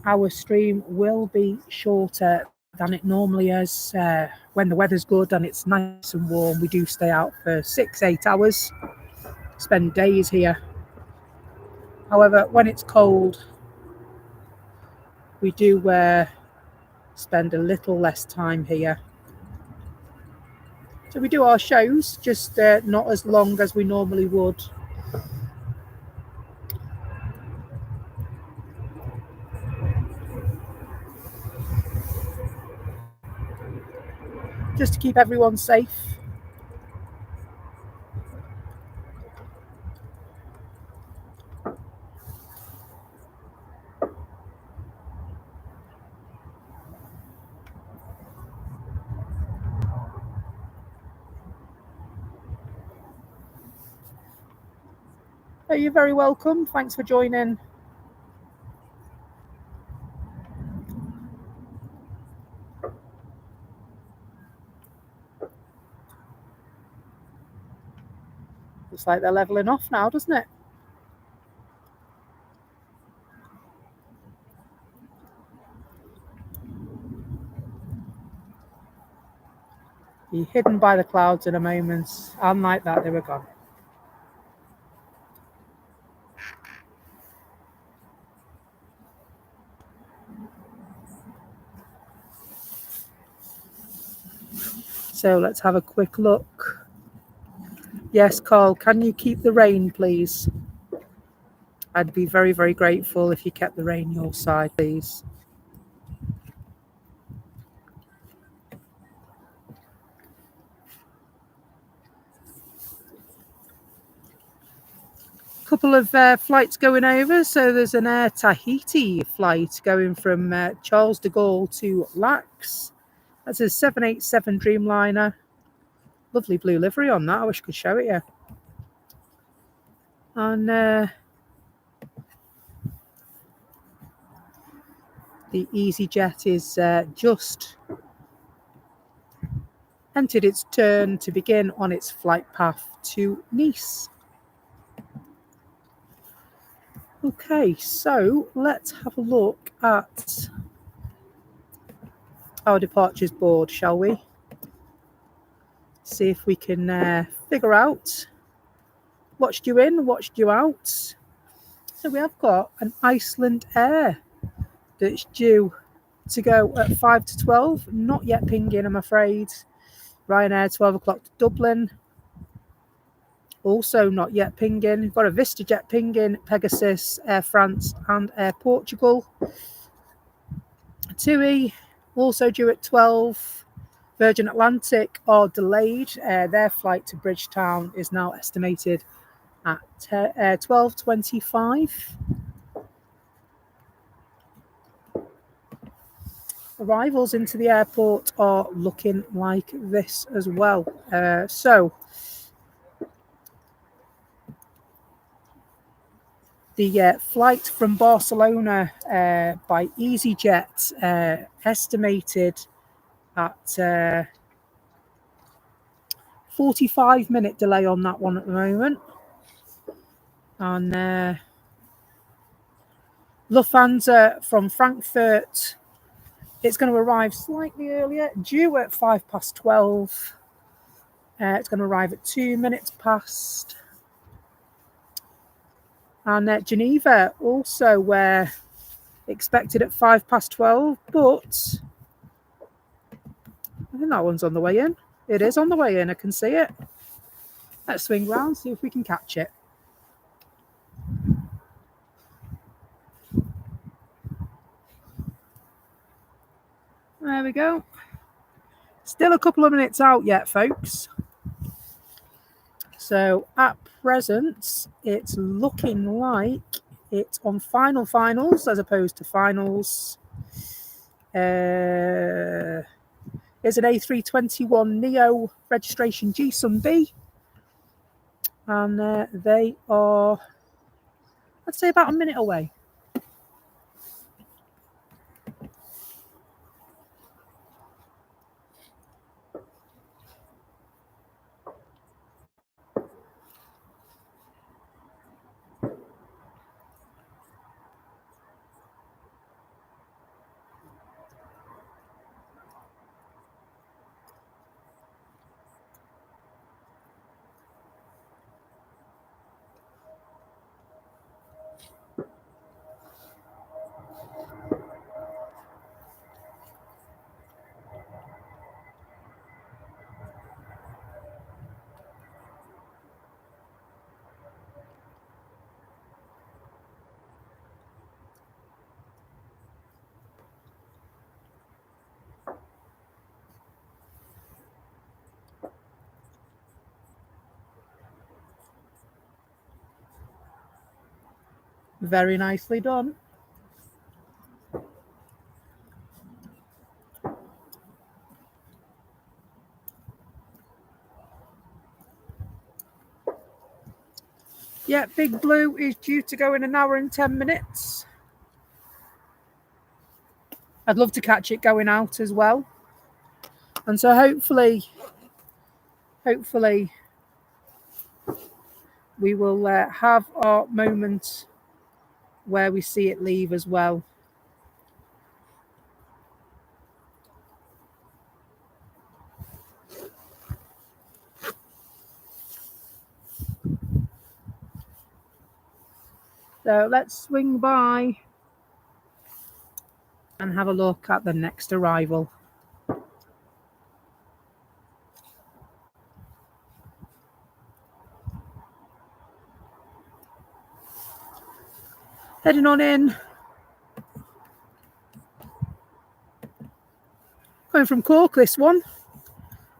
our stream will be shorter than it normally is. When the weather's good and it's nice and warm, we do stay out for 6-8 hours, spend days here. However, when it's cold, we do spend a little less time here. So we do our shows, just not as long as we normally would. Just to keep everyone safe. Oh, you're very welcome. Thanks for joining. Looks like they're levelling off now, doesn't it? Be hidden by the clouds in a moment, and like that, they were gone. So let's have a quick look. Yes, Carl, can you keep the rain, please? I'd be very, very grateful if you kept the rain your side, please. Couple of flights going over. So there's an Air Tahiti flight going from Charles de Gaulle to Lax. That's a 787 Dreamliner. Lovely blue livery on that. I wish I could show it you. And the EasyJet is just entered its turn to begin on its flight path to Nice. Okay, so let's have a look at our departures board, shall we? see if we can figure out what's due in, what's due out. So we have got an Iceland Air that's due to go at 5 to 12, not yet pinging, I'm afraid. Ryanair 12 o'clock to Dublin, also not yet pinging. We've got a VistaJet pinging, Pegasus, Air France and Air Portugal. TUI also due at 12. Virgin Atlantic are delayed. Their flight to Bridgetown is now estimated at 12:25. Arrivals into the airport are looking like this as well. So the flight from Barcelona by EasyJet estimated at 45-minute delay on that one at the moment. And Lufthansa from Frankfurt, it's going to arrive slightly earlier, due at 12:05. It's going to arrive at 2 minutes past. And Geneva also expected at 12:05, but I think that one's on the way in. It is on the way in, I can see it. Let's swing round, see if we can catch it. There we go. Still a couple of minutes out yet, folks. So at present, it's looking like it's on finals as opposed to finals. It's an A321 Neo registration G-Sun-B. And they are, I'd say, about a minute away. Very nicely done. Yeah, Big Blue is due to go in an hour and 10 minutes. I'd love to catch it going out as well. And so hopefully we will have our moment where we see it leave as well. So let's swing by and have a look at the next arrival. Heading on in. Going from Cork, this one.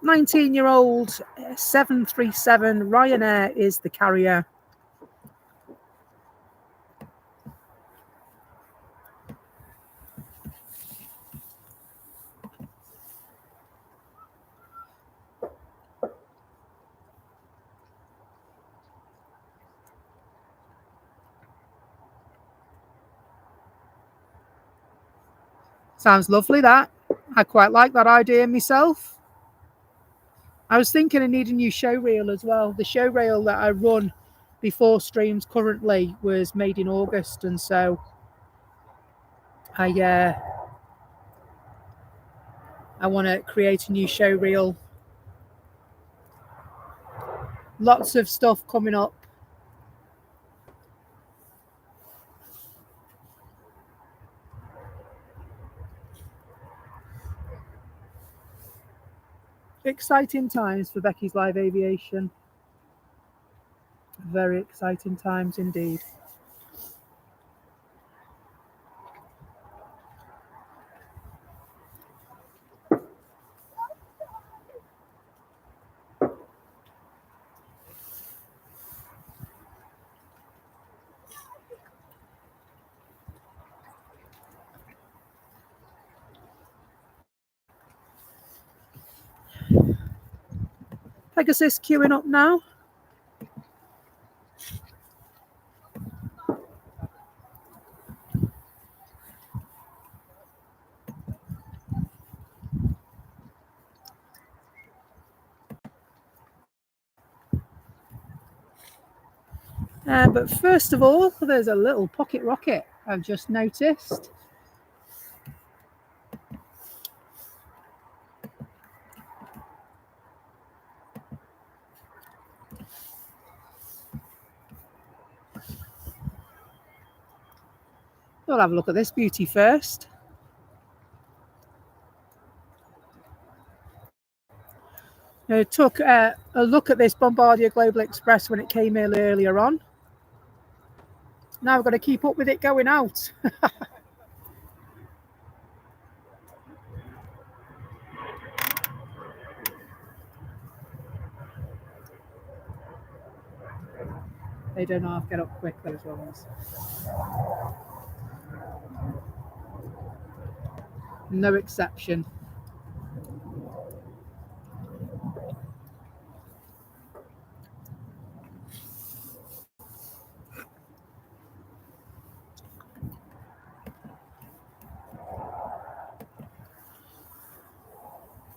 19-year-old 737 Ryanair is the carrier. Sounds lovely, that. I quite like that idea myself. I was thinking I need a new show reel as well. The show reel that I run before streams currently was made in August, and so I want to create a new show reel Lots of stuff coming up. Exciting times for Becky's Live Aviation. Very exciting times indeed. Pegasus queuing up now. But first of all, there's a little pocket rocket I've just noticed. We'll have a look at this beauty first. I took a look at this Bombardier Global Express when it came in earlier on. Now I've got to keep up with it going out. They don't half get up quick, those ones. No exception.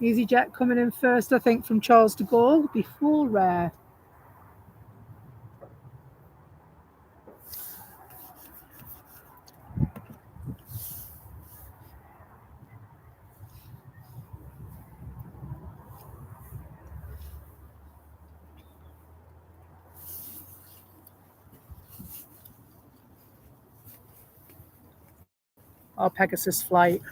EasyJet coming in first, I think, from Charles de Gaulle before Rare. Our Pegasus flight.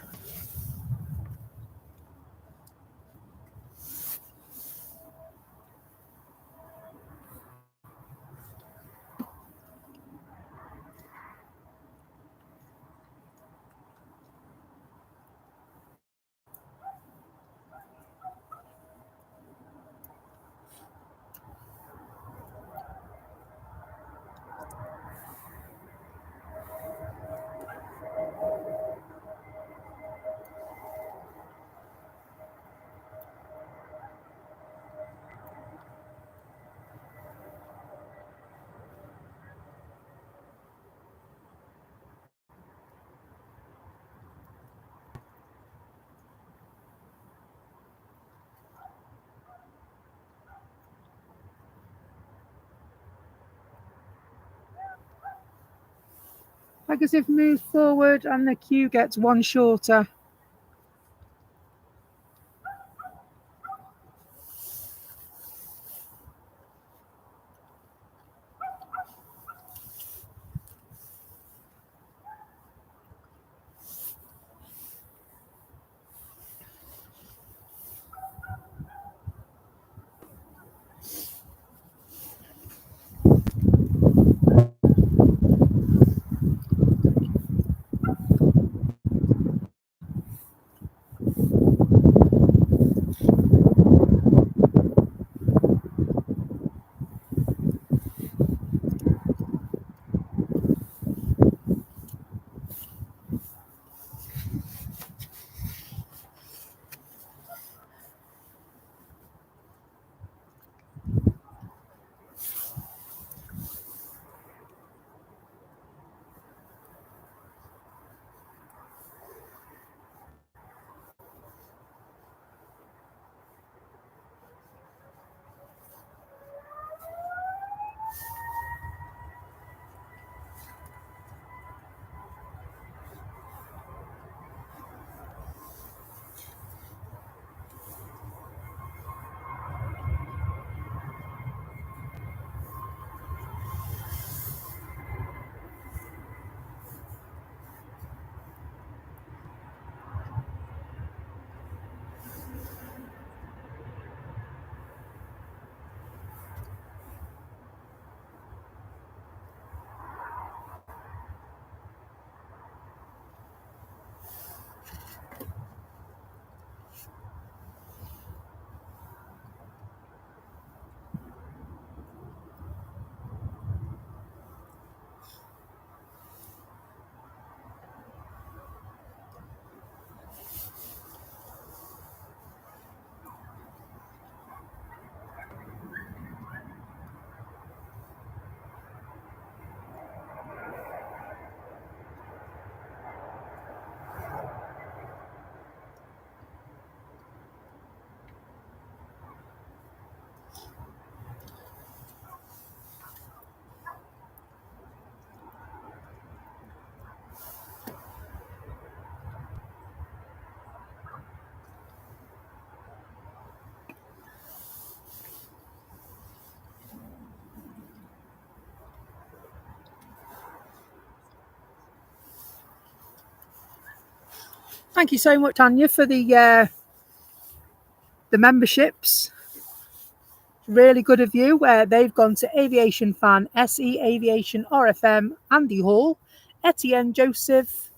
Pegasus moves forward and the queue gets one shorter. Thank you so much, Tanya, for the memberships. Really good of you. They've gone to Aviation Fan, SE, Aviation, RFM, Andy Hall, Etienne Joseph.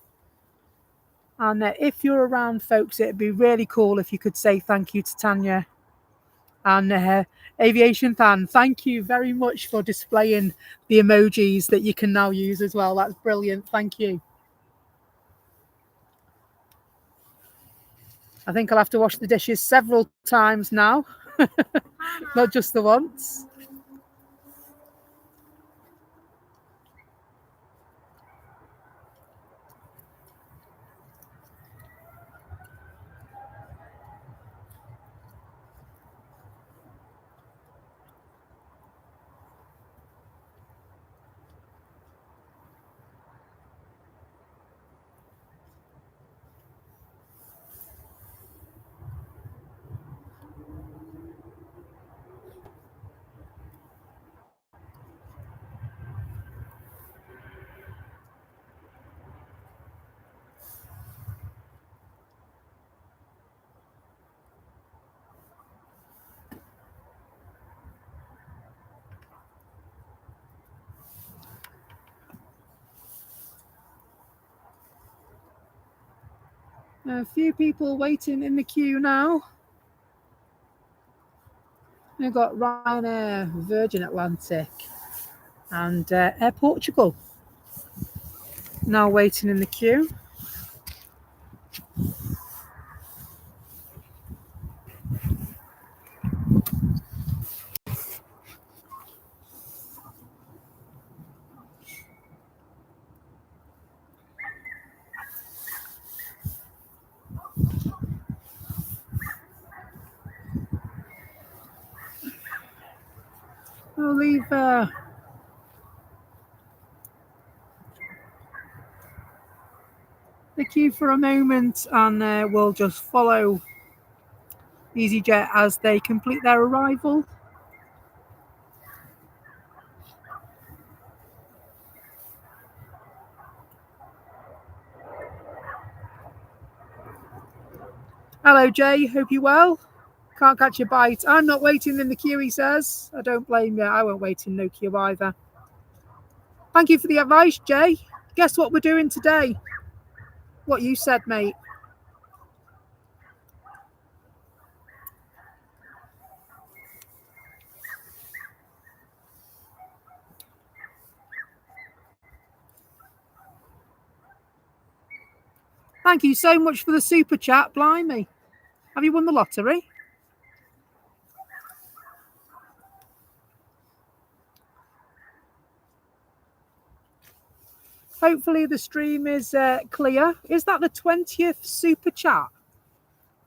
And if you're around, folks, it'd be really cool if you could say thank you to Tanya. And Aviation Fan, thank you very much for displaying the emojis that you can now use as well. That's brilliant. Thank you. I think I'll have to wash the dishes several times now, not just the once. A few people waiting in the queue now. We've got Ryanair, Virgin Atlantic, and Air Portugal now waiting in the queue. I'll leave the queue for a moment, and we'll just follow EasyJet as they complete their arrival. Hello, Jay. Hope you're well. Can't catch a bite. I'm not waiting in the queue, he says. I don't blame you. I won't wait in no queue either. Thank you for the advice, Jay. Guess what we're doing today? What you said, mate. Thank you so much for the super chat, blimey. Have you won the lottery? Hopefully the stream is clear. Is that the 20th super chat?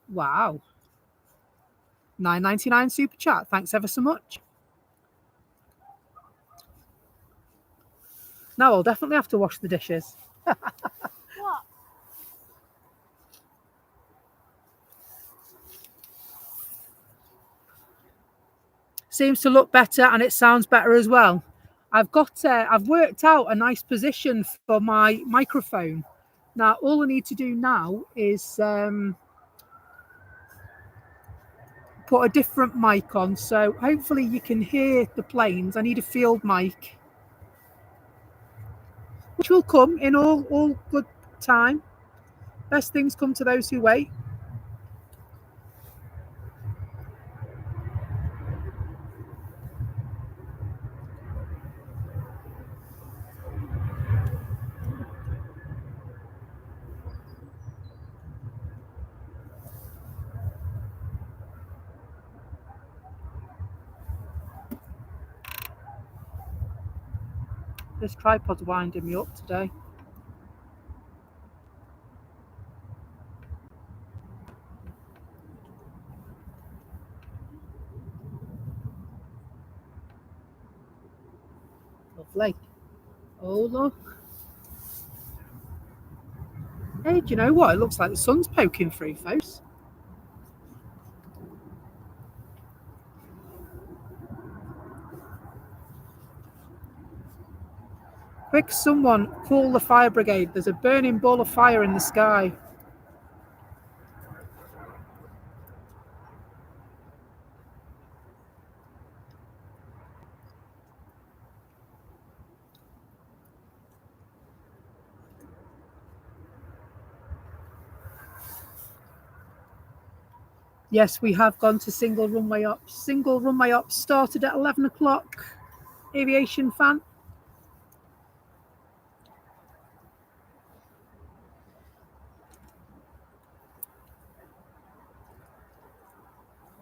Wow. $9.99 super chat. Thanks ever so much. Now I'll definitely have to wash the dishes. What? Seems to look better and it sounds better as well. I've worked out a nice position for my microphone. Now all I need to do now is put a different mic on, so hopefully you can hear the planes. I need a field mic, which will come in all good time. Best things come to those who wait. This tripod's winding me up today. Lovely. Oh, look. Hey, do you know what? It looks like the sun's poking through, folks. Quick, someone call the fire brigade. There's a burning ball of fire in the sky. Yes, we have gone to single runway ops. Single runway ops started at 11 o'clock. Aviation fan.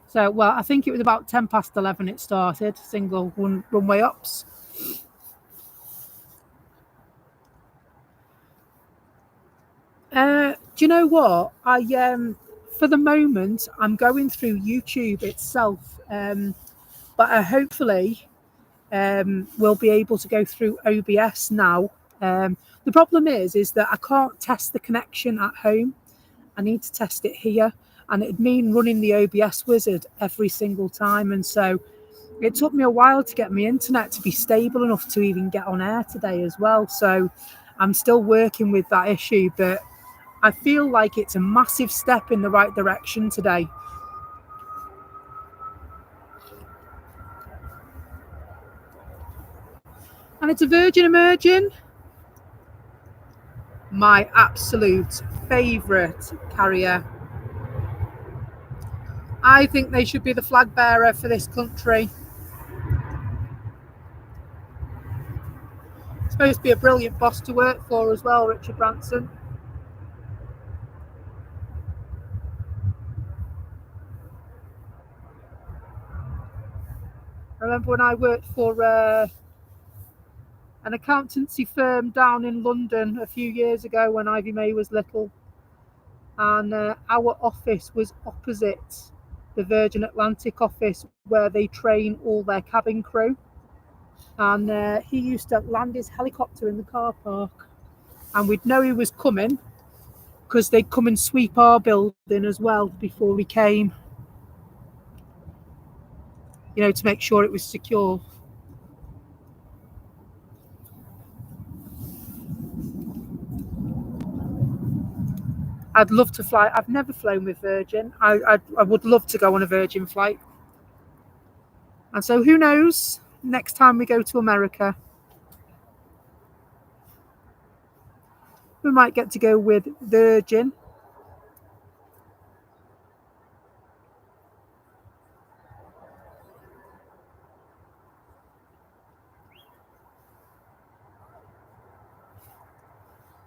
So, well, I think it was about 10 past 11 it started, single runway ops. Do you know what? For the moment, I'm going through YouTube itself, but I hopefully will be able to go through OBS now. The problem is that I can't test the connection at home. I need to test it here, and it'd mean running the OBS wizard every single time. And so it took me a while to get my internet to be stable enough to even get on air today as well. So I'm still working with that issue, but I feel like it's a massive step in the right direction today. And it's a Virgin emerging. My absolute favourite carrier. I think they should be the flag bearer for this country. Supposed to be a brilliant boss to work for as well, Richard Branson. I remember when I worked for an accountancy firm down in London a few years ago when Ivy May was little, and our office was opposite the Virgin Atlantic office where they train all their cabin crew. And he used to land his helicopter in the car park, and we'd know he was coming because they'd come and sweep our building as well before he came, you know, to make sure it was secure. I'd love to fly. I've never flown with Virgin. I would love to go on a Virgin flight. And so who knows, next time we go to America, we might get to go with Virgin.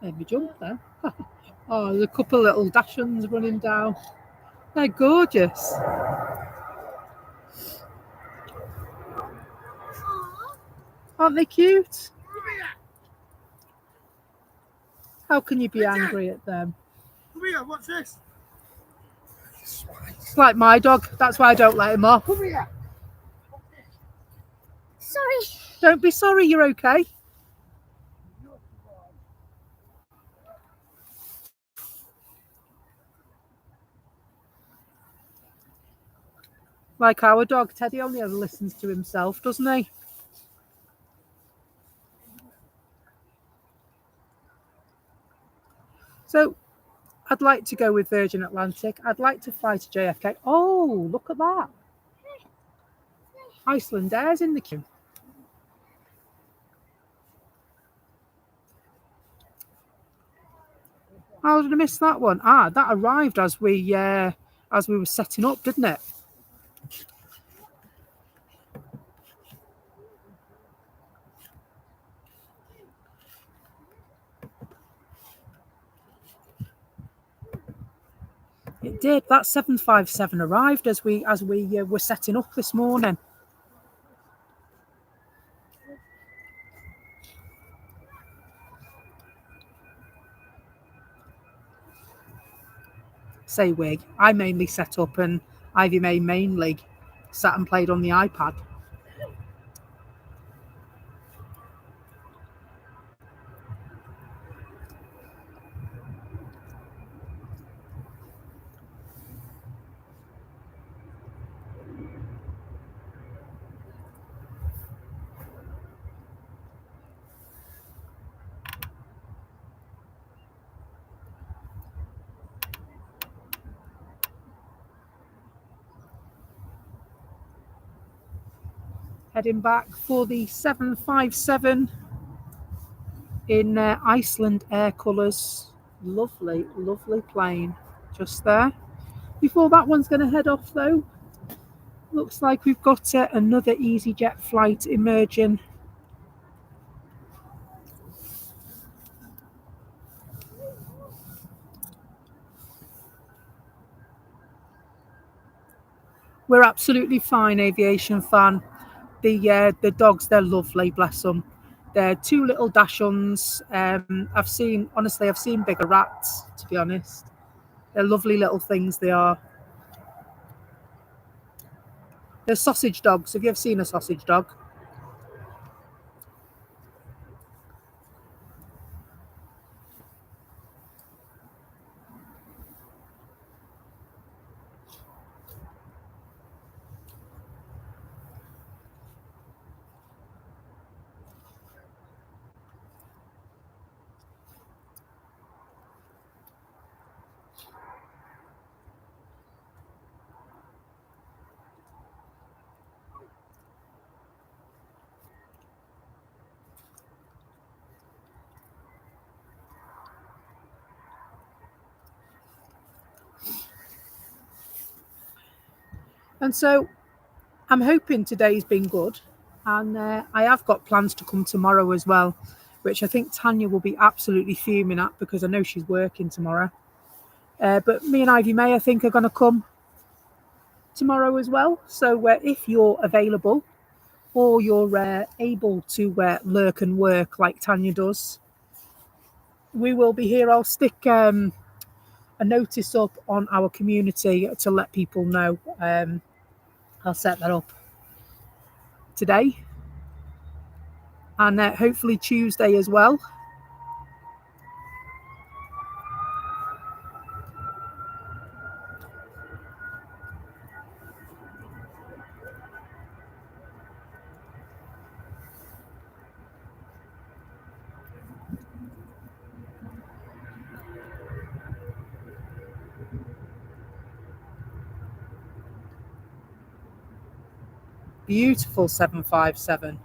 Let me jump there. Oh, there's a couple of little Dachshunds running down. They're gorgeous. Aren't they cute? How can you be angry at them? Come here, what's this? It's like my dog. That's why I don't let him off. Come here. Sorry. Don't be sorry, you're okay. Like our dog, Teddy only ever listens to himself, doesn't he? So I'd like to go with Virgin Atlantic. I'd like to fly to JFK. Oh, look at that. Iceland Air's in the queue. How did I miss that one? Ah, that arrived as we were setting up, didn't it? It did. That 757 arrived as we were setting up this morning. Say wig. I mainly set up, and Ivy May mainly sat and played on the iPad. Heading back for the 757 in Iceland Air colours. Lovely, lovely plane just there. Before that one's going to head off though, looks like we've got another EasyJet flight emerging. We're absolutely fine, Aviation fan. The dogs, they're lovely, bless them. They're two little dachshunds. I've seen bigger rats, to be honest. They're lovely little things, they are. They're sausage dogs. Have you ever seen a sausage dog? And so I'm hoping today's been good. And I have got plans to come tomorrow as well, which I think Tanya will be absolutely fuming at because I know she's working tomorrow. But me and Ivy May, I think, are going to come tomorrow as well. So if you're available or you're able to lurk and work like Tanya does, we will be here. I'll stick a notice up on our community to let people know. I'll set that up today and hopefully Tuesday as well. Beautiful 757.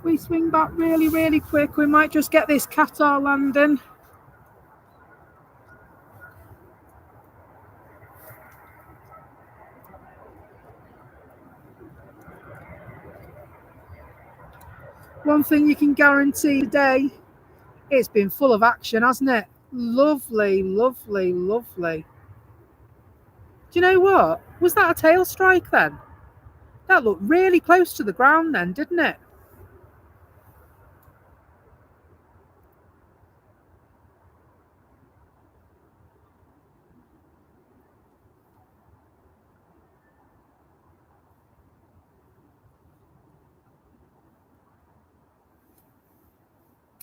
We swing back really, really quick. We might just get this Qatar landing. One thing you can guarantee today, it's been full of action, hasn't it? Lovely, lovely, lovely. Do you know what? Was that a tail strike then? That looked really close to the ground then, didn't it?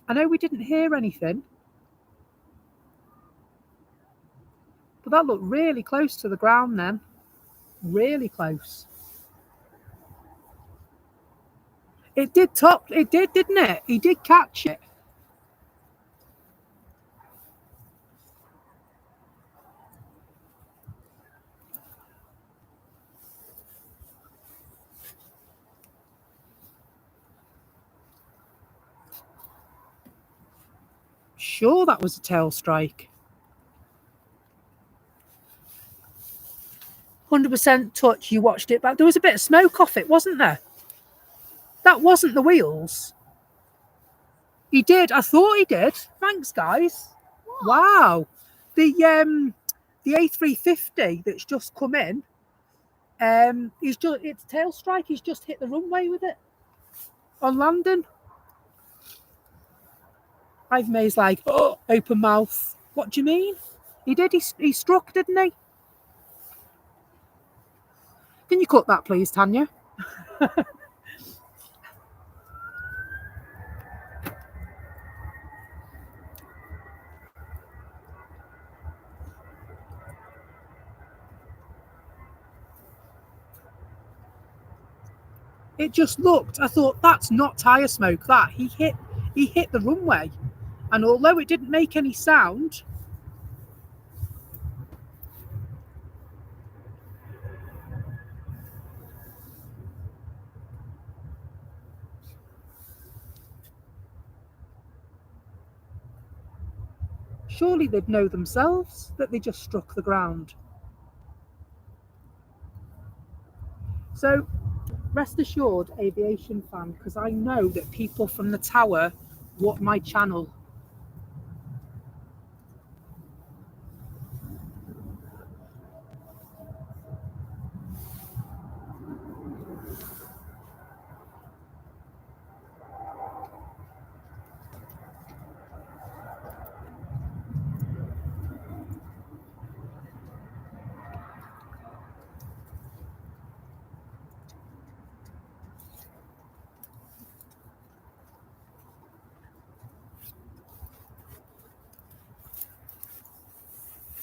I know we didn't hear anything, but that looked really close to the ground then. Really close. It did, didn't it? He did catch it. Sure, that was a tail strike. 100% touch, you watched it back. There was a bit of smoke off it, wasn't there? That wasn't the wheels. He did. I thought he did. Thanks, guys. What? Wow. The A350 that's just come in, it's tail strike. He's just hit the runway with it on landing. Ivy May's like, oh, open mouth. What do you mean? He did. He struck, didn't he? Can you cut that, please, Tanya? It just looked, I thought, that's not tyre smoke, that. He hit the runway. And although it didn't make any sound, surely they'd know themselves that they just struck the ground. So rest assured, aviation fan, because I know that people from the tower watch my channel.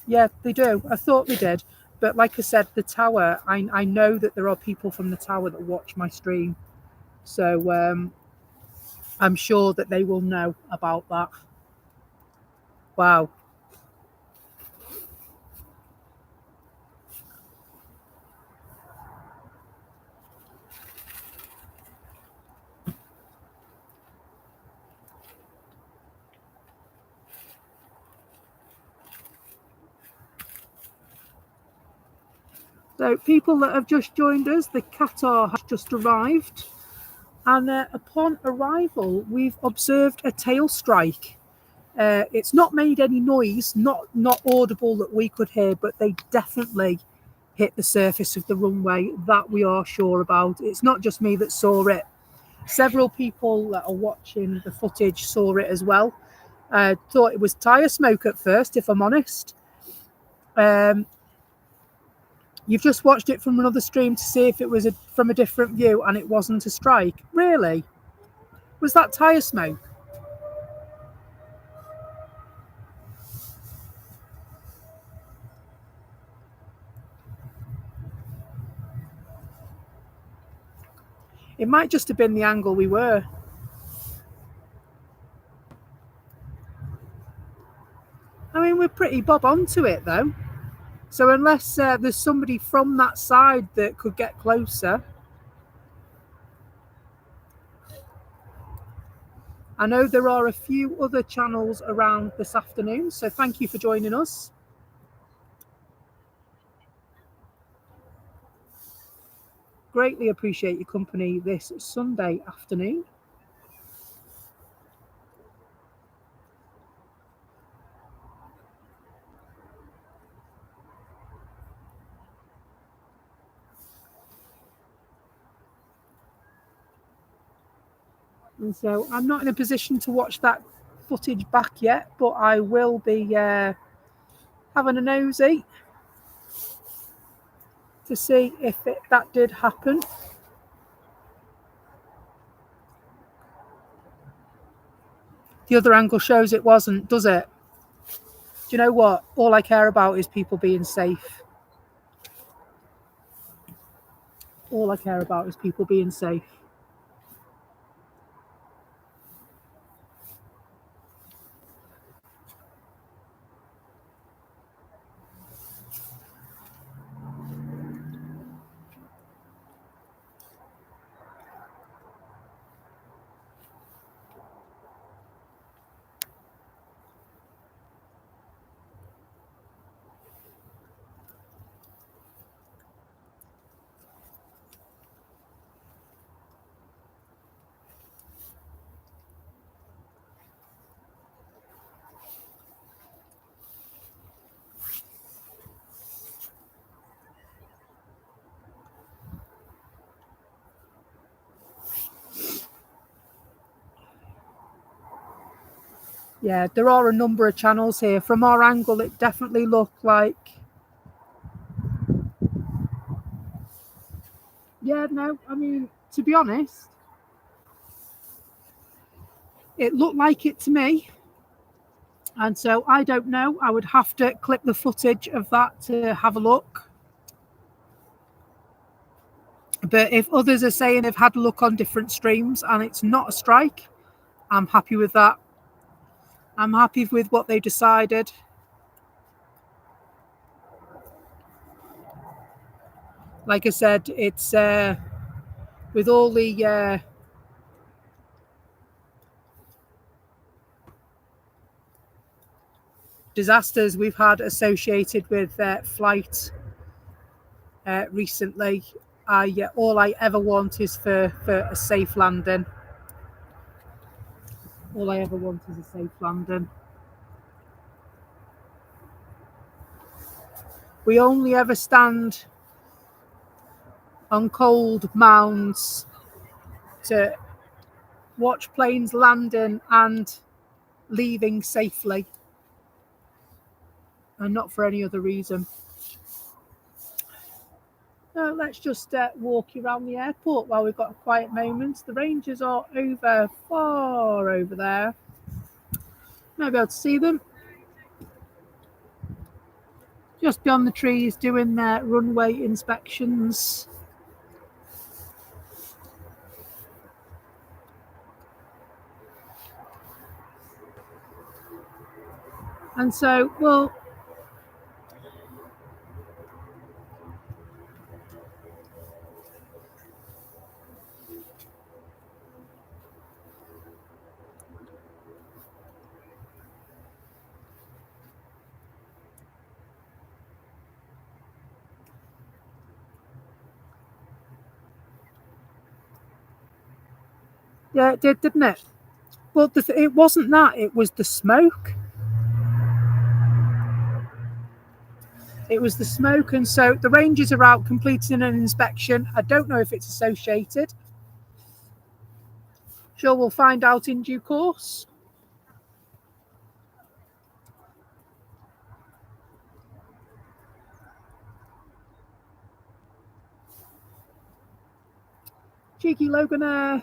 Yeah, they do. I thought they did. But like I said, the tower, I know that there are people from the tower that watch my stream. So I'm sure that they will know about that. Wow. So people that have just joined us, the Qatar has just arrived. And upon arrival, we've observed a tail strike. It's not made any noise, not audible that we could hear, but they definitely hit the surface of the runway. That we are sure about. It's not just me that saw it. Several people that are watching the footage saw it as well. Thought it was tyre smoke at first, if I'm honest. You've just watched it from another stream to see if it was from a different view, and it wasn't a strike. Really? Was that tyre smoke? It might just have been the angle we were. I mean, we're pretty bob onto it though. So unless there's somebody from that side that could get closer. I know there are a few other channels around this afternoon, so thank you for joining us. Greatly appreciate your company this Sunday afternoon. And so I'm not in a position to watch that footage back yet, but I will be having a nosy to see if that did happen. The other angle shows it wasn't, does it? Do you know what? All I care about is people being safe. All I care about is people being safe. Yeah, there are a number of channels here. From our angle, it definitely looked like... Yeah, no, I mean, to be honest, it looked like it to me. And so I don't know. I would have to clip the footage of that to have a look. But if others are saying they've had a look on different streams and it's not a strike, I'm happy with that. I'm happy with what they decided. Like I said, it's with all the disasters we've had associated with flight recently, all I ever want is for a safe landing. All I ever want is a safe landing. We only ever stand on cold mounds to watch planes landing and leaving safely, and not for any other reason. Let's just walk around the airport while we've got a quiet moment. The Rangers are far over there. Might be able to see them. Just beyond the trees doing their runway inspections. And so, well, yeah, it did, didn't it? Well, it wasn't that, it was the smoke. It was the smoke, and so the Rangers are out completing an inspection. I don't know if it's associated. Sure, we'll find out in due course. Cheeky Logan.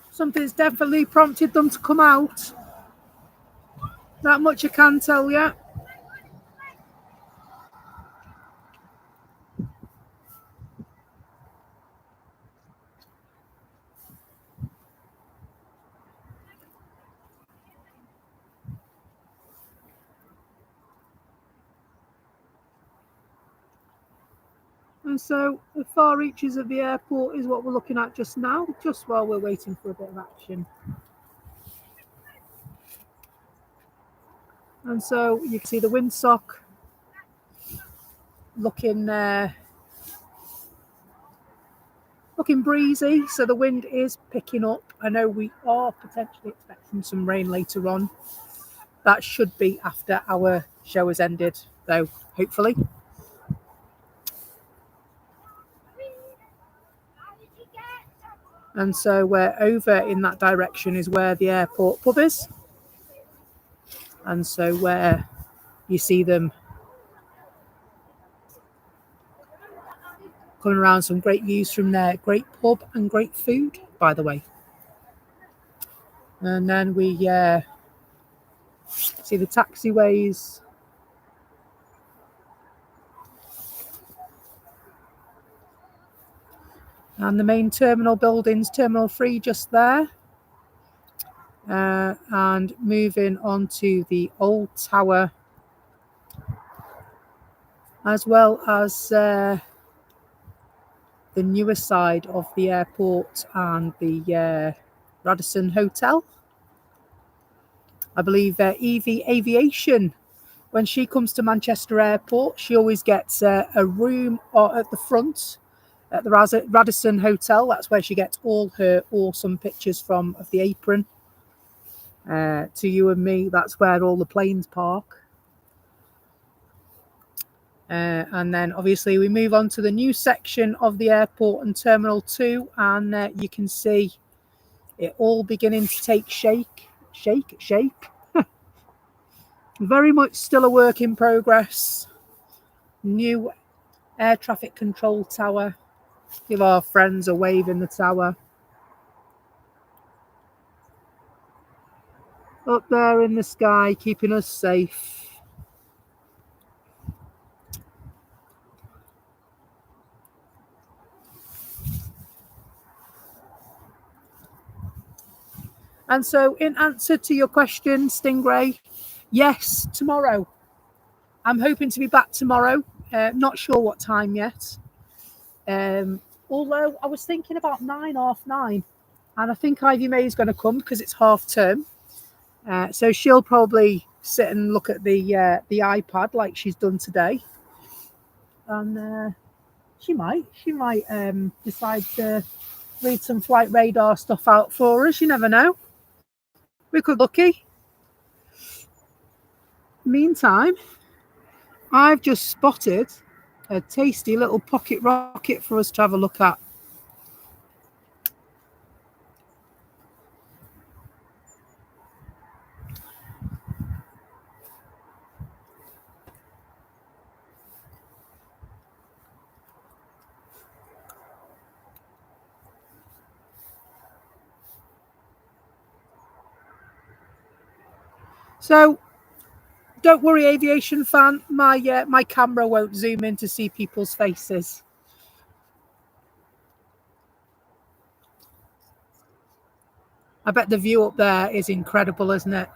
Something's definitely prompted them to come out. That much I can tell you. And so the far reaches of the airport is what we're looking at just now, just while we're waiting for a bit of action. And so you can see the windsock looking breezy, so the wind is picking up. I know we are potentially expecting some rain later on. That should be after our show has ended, though, hopefully. And so we're over in that direction is where the airport pub is. And so where you see them coming around, some great views from there. Great pub and great food, by the way. And then we see the taxiways. And the main terminal buildings, Terminal 3 just there. And moving on to the old tower, as well as the newer side of the airport and the Radisson Hotel. I believe Aviation, when she comes to Manchester Airport, she always gets a room at the front at the Radisson Hotel. That's where she gets all her awesome pictures from of the apron. To you and me, that's where all the planes park. And then obviously we move on to the new section of the airport and Terminal 2, and you can see it all beginning to take shape. Very much still a work in progress. New air traffic control tower. Give our friends a wave in the tower. Up there in the sky, keeping us safe. And so, in answer to your question, Stingray, yes, tomorrow. I'm hoping to be back tomorrow. Not sure what time yet. Although I was thinking about 9:30, and I think Ivy May is going to come because it's half term. So she'll probably sit and look at the iPad like she's done today, and she might decide to read some flight radar stuff out for us. You never know. We could be lucky. Meantime, I've just spotted a tasty little pocket rocket for us to have a look at. So don't worry, aviation fan, my camera won't zoom in to see people's faces. I bet the view up there is incredible, isn't it?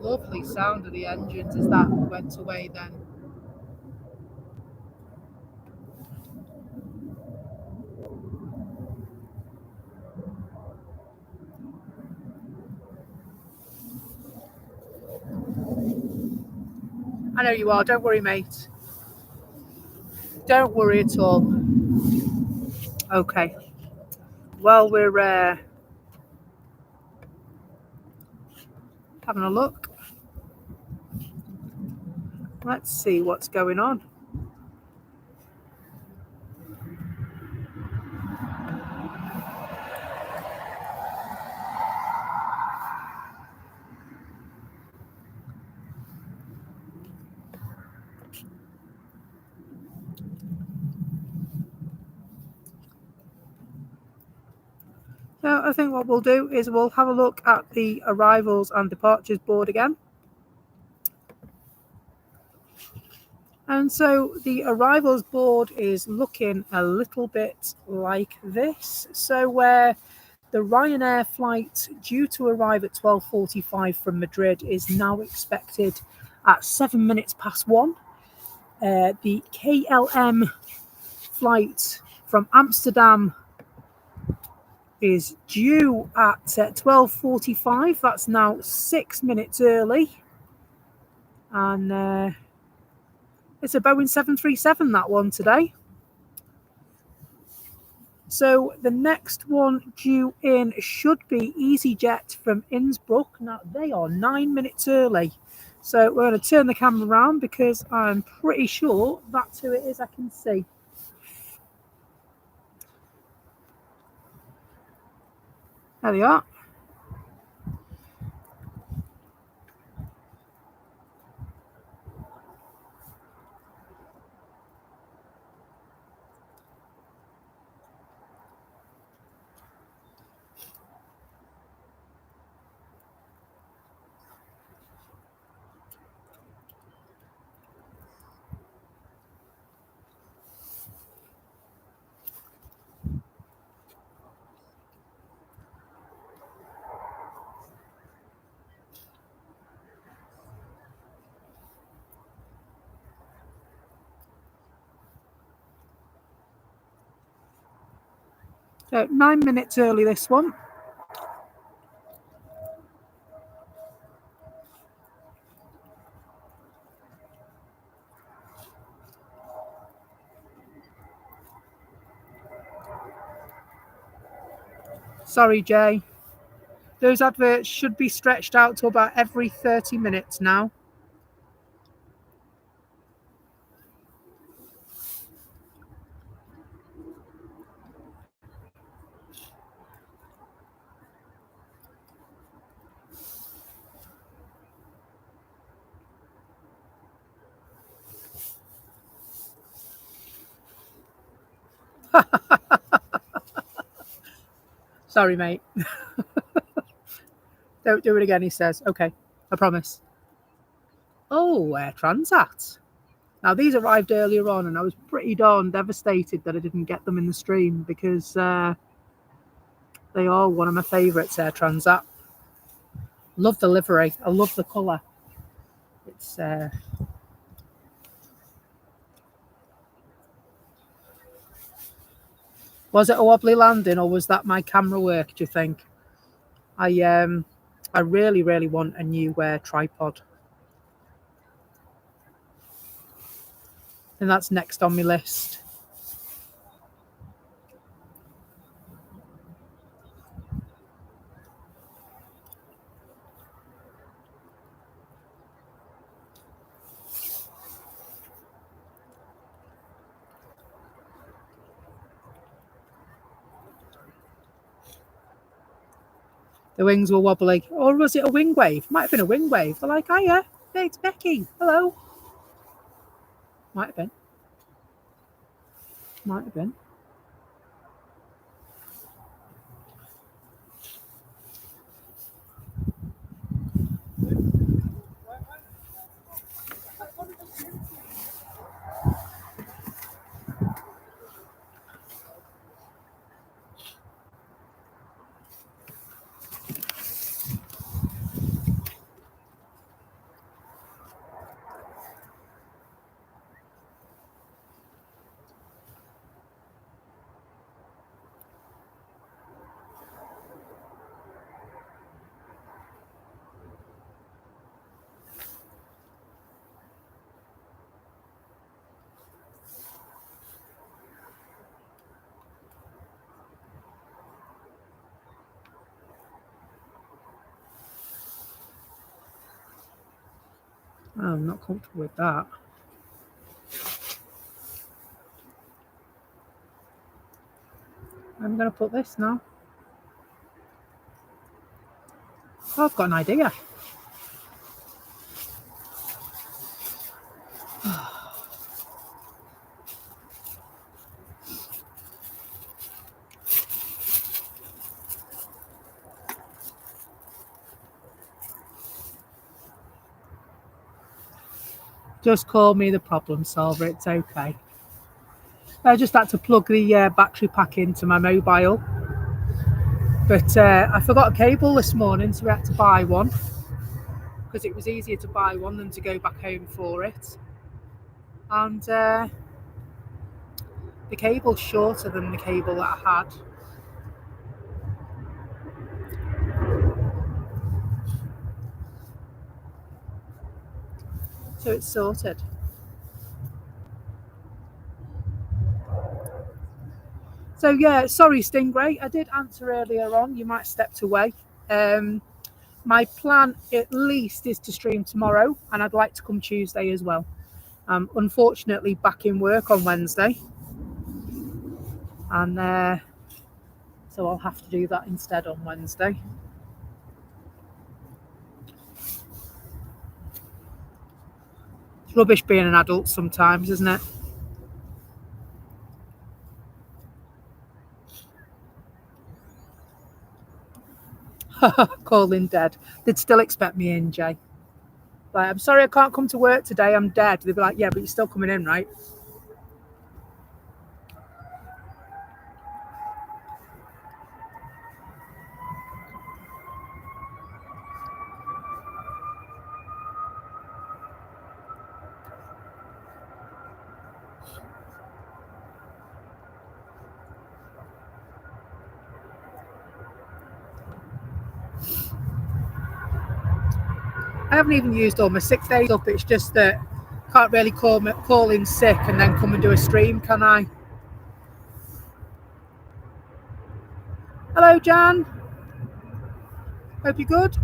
Lovely sound of the engines as that went away then. I know you are, don't worry, mate. Don't worry at all. Okay. Well, we're having a look. Let's see what's going on. So I think what we'll do is we'll have a look at the arrivals and departures board again. And so the arrivals board is looking a little bit like this. So where the Ryanair flight due to arrive at 12:45 from Madrid is now expected at 7 minutes past 1. The KLM flight from Amsterdam is due at 12:45. That's now 6 minutes early. And it's a Boeing 737, that one today. So the next one due in should be EasyJet from Innsbruck. Now they are 9 minutes early. So we're going to turn the camera around because I'm pretty sure that's who it is I can see. There they are. So 9 minutes early, this one. Sorry, Jay. Those adverts should be stretched out to about every 30 minutes now. Sorry, mate. Don't do it again, he says. Okay, I promise. Oh, Air Transat. Now, these arrived earlier on, and I was pretty darn devastated that I didn't get them in the stream because they are one of my favourites, Air Transat. Love the livery. I love the colour. It's was it a wobbly landing, or was that my camera work, do you think? I really, really want a new tripod. And that's next on my list. The wings were wobbly. Or was it a wing wave? Might have been a wing wave. They're like, hiya, it's Becky. Hello. Might have been. Might have been. Oh, I'm not comfortable with that. I'm going to put this now. Oh, I've got an idea. Just call me the problem solver. It's okay. I just had to plug the battery pack into my mobile. But I forgot a cable this morning, so we had to buy one. Because it was easier to buy one than to go back home for it. And the cable's shorter than the cable that I had. So it's sorted. So yeah, sorry Stingray, I did answer earlier on, you might have stepped away. My plan at least is to stream tomorrow, and I'd like to come Tuesday as well. Unfortunately back in work on Wednesday, and so I'll have to do that instead on Wednesday. It's rubbish being an adult sometimes, isn't it? Calling dead. They'd still expect me in, Jay. Like, I'm sorry I can't come to work today, I'm dead. They'd be like, yeah, but you're still coming in, right? I haven't even used all my sick days up. It's just that I can't really call in sick and then come and do a stream, can I? Hello, Jan. Hope you're good.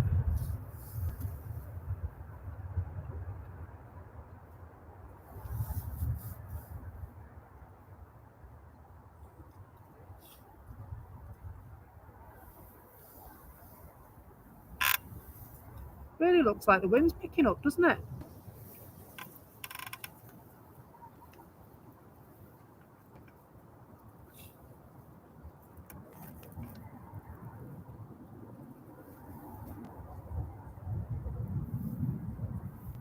Really looks like the wind's picking up, doesn't it?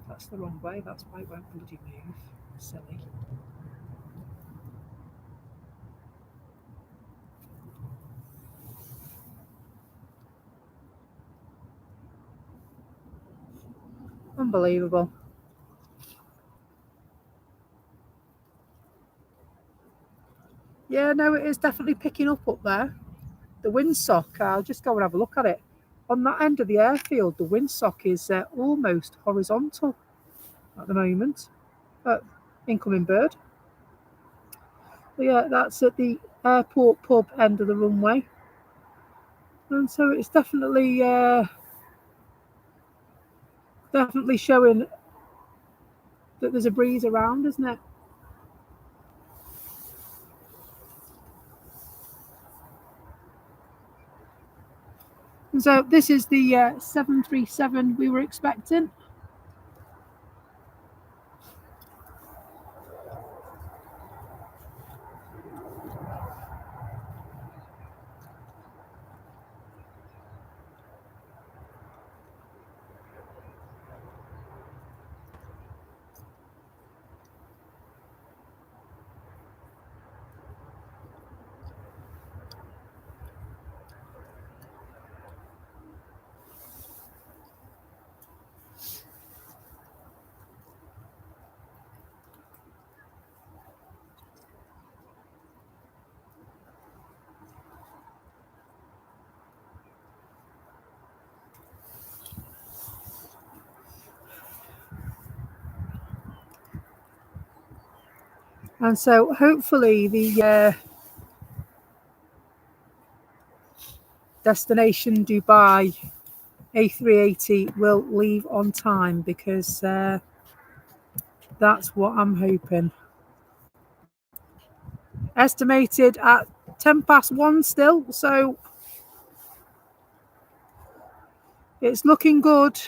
That's the wrong way. That's why it won't bloody move. Silly. Unbelievable. Yeah, no, it is definitely picking up there. The windsock, I'll just go and have a look at it. On that end of the airfield, the windsock is almost horizontal at the moment. Incoming bird. But yeah, that's at the airport pub end of the runway. And so it's definitely showing that there's a breeze around, isn't it? And so this is the 737 we were expecting. And so hopefully the destination Dubai A380 will leave on time, because that's what I'm hoping. Estimated at 1:10 still, so it's looking good.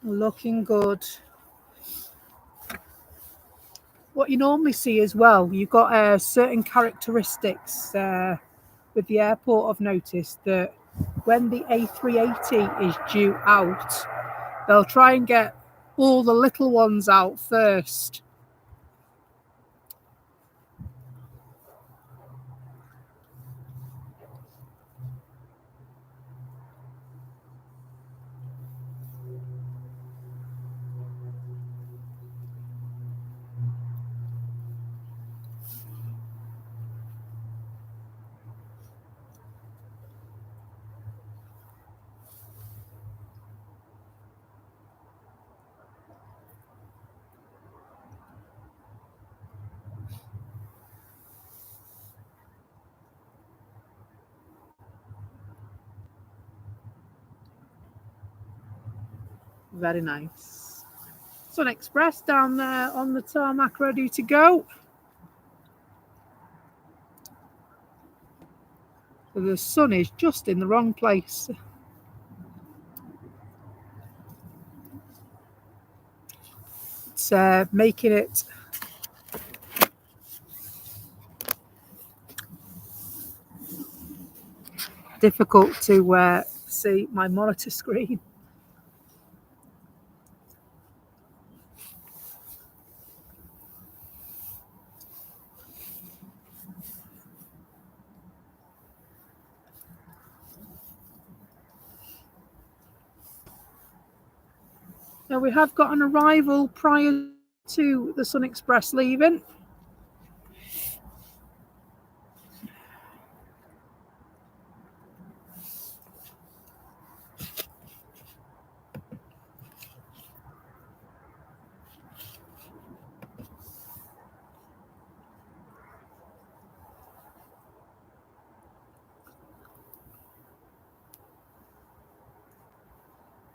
Looking good. What you normally see as well, you've got certain characteristics with the airport. I've noticed that when the A380 is due out, they'll try and get all the little ones out first. Very nice. Sun Express down there on the tarmac, ready to go. The sun is just in the wrong place. It's making it difficult to see my monitor screen. Now we have got an arrival prior to the Sun Express leaving.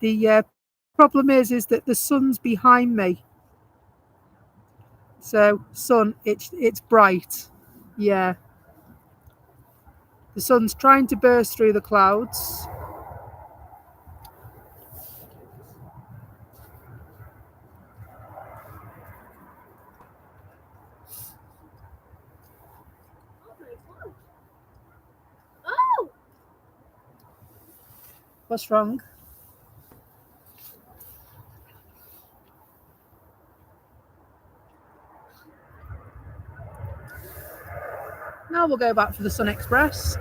The problem is that the sun's behind me. So sun, it's bright. Yeah. The sun's trying to burst through the clouds. Oh! What's wrong? Now we'll go back for the Sun Express.